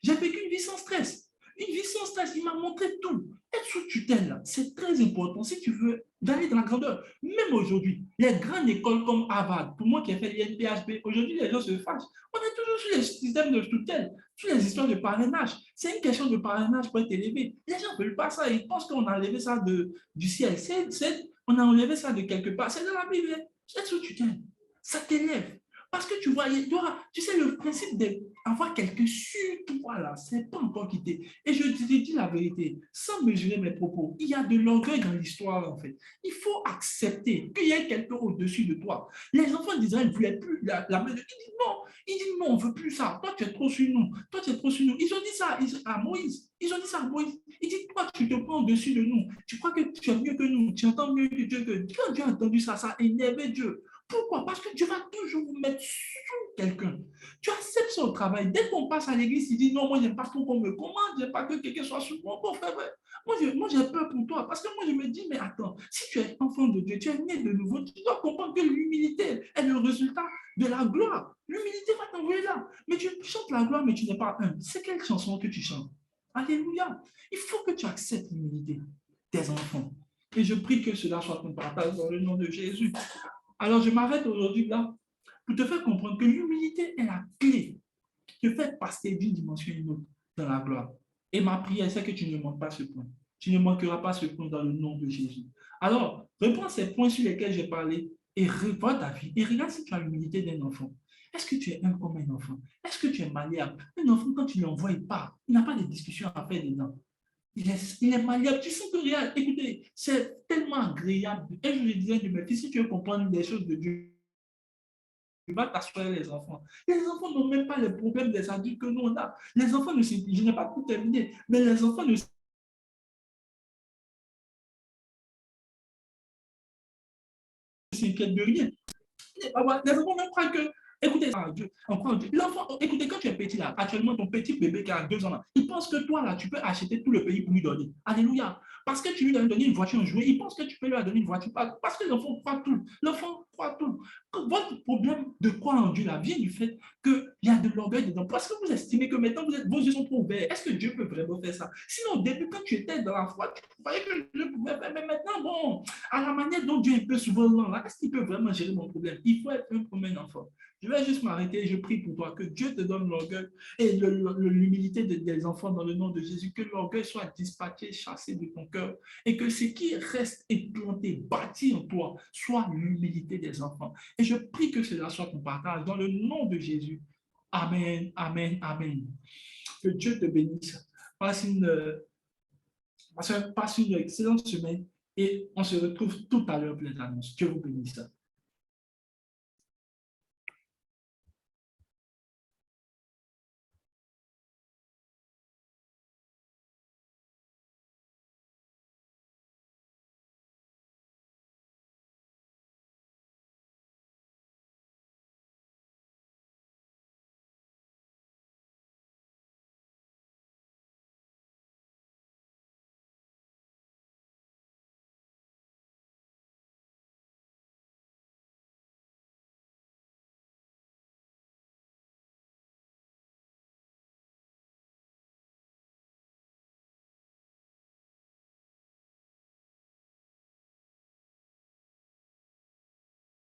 [SPEAKER 1] j'ai vécu une vie sans stress. Une vie sans stress, il m'a montré tout. Être sous tutelle, c'est très important si tu veux d'aller dans la grandeur. Même aujourd'hui, les grandes écoles comme Harvard, pour moi qui ai fait l'INPHB, aujourd'hui les gens se fâchent. On est toujours sur les systèmes de tutelle, sur les histoires de parrainage. C'est une question de parrainage pour être élevé. Les gens ne veulent pas ça. Ils pensent qu'on a enlevé ça du ciel. On a enlevé ça de quelque part. C'est de la Bible. C'est sous tutelle. Ça t'élève. Parce que tu vois, tu sais, le principe d'avoir quelqu'un sur toi, là, c'est pas encore quitté. Et je te dis la vérité, sans mesurer mes propos, il y a de l'orgueil dans l'histoire, en fait. Il faut accepter qu'il y ait quelqu'un au-dessus de toi. Les enfants d'Israël ne voulaient plus la main de... Ils disent non, on ne veut plus ça. Toi, tu es trop sur nous. Toi, tu es trop sur nous. Ils ont dit ça à Moïse. Ils ont dit ça à Moïse. Ils disent, toi, tu te prends au-dessus de nous. Tu crois que tu es mieux que nous. Tu entends mieux que Dieu. Quand Dieu a entendu ça, ça a énervé Dieu. Pourquoi? Parce que Dieu va toujours vous mettre sous quelqu'un. Tu acceptes ça au travail. Dès qu'on passe à l'église, il dit non, moi, j'aime pas trop qu'on me commande, j'aime pas que quelqu'un soit sous moi. Bon, frère, moi, j'ai peur pour toi. Parce que moi, je me dis, mais attends, si tu es enfant de Dieu, tu es né de nouveau, tu dois comprendre que l'humilité est le résultat de la gloire. L'humilité va t'envoyer là. Mais tu chantes la gloire, mais tu n'es pas un. C'est quelle chanson que tu chantes? Alléluia. Il faut que tu acceptes l'humilité des enfants. Et je prie que cela soit ton partage dans le nom de Jésus. Alors, je m'arrête aujourd'hui là pour te faire comprendre que l'humilité est la clé qui te fait passer d'une dimension à une autre dans la gloire. Et ma prière, c'est que tu ne manques pas ce point. Tu ne manqueras pas ce point dans le nom de Jésus. Alors, reprends ces points sur lesquels j'ai parlé et revois ta vie. Et regarde si tu as l'humilité d'un enfant. Est-ce que tu es un comme un enfant? Est-ce que tu es malléable? Un enfant, quand tu l'envoies, il part. Il n'a pas de discussion à faire dedans. Il est malléable. Tu sens que rien. Écoutez, c'est tellement agréable. Et je le disais de mes fils, si tu veux comprendre des choses de Dieu, vas t'asseoir les enfants. Les enfants n'ont même pas les problèmes des adultes que nous on a. Les enfants ne s'inquiètent, je n'ai pas tout terminé, mais les enfants ne s'inquiètent de rien. Les enfants même croient que, écoutez, l'enfant, écoutez, quand tu es petit là, actuellement ton petit bébé qui a 2 ans là, il pense que toi là, tu peux acheter tout le pays pour lui donner. Alléluia. Parce que tu lui as donné une voiture jouée, il pense que tu peux lui donner une voiture. Parce que l'enfant croit tout. L'enfant croit tout. Votre problème de croire en Dieu là vient du fait qu'il y a de l'orgueil dedans. Parce que vous estimez que maintenant vos yeux sont trop ouverts. Est-ce que Dieu peut vraiment faire ça? Sinon, au début, quand tu étais dans la foi, tu croyais que Dieu pouvait faire. Mais maintenant, bon, à la manière dont Dieu est peu souvent là, est-ce qu'il peut vraiment gérer mon problème? Il faut être un comme un enfant. Je vais juste m'arrêter et je prie pour toi que Dieu te donne l'orgueil et l'humilité des enfants dans le nom de Jésus, que l'orgueil soit dispatché, chassé de ton cœur et que ce qui reste implanté, bâti en toi, soit l'humilité des enfants. Et je prie que cela soit ton partage dans le nom de Jésus. Amen, amen, amen. Que Dieu te bénisse. Passe une excellente semaine et on se retrouve tout à l'heure pour les annonces. Dieu vous bénisse.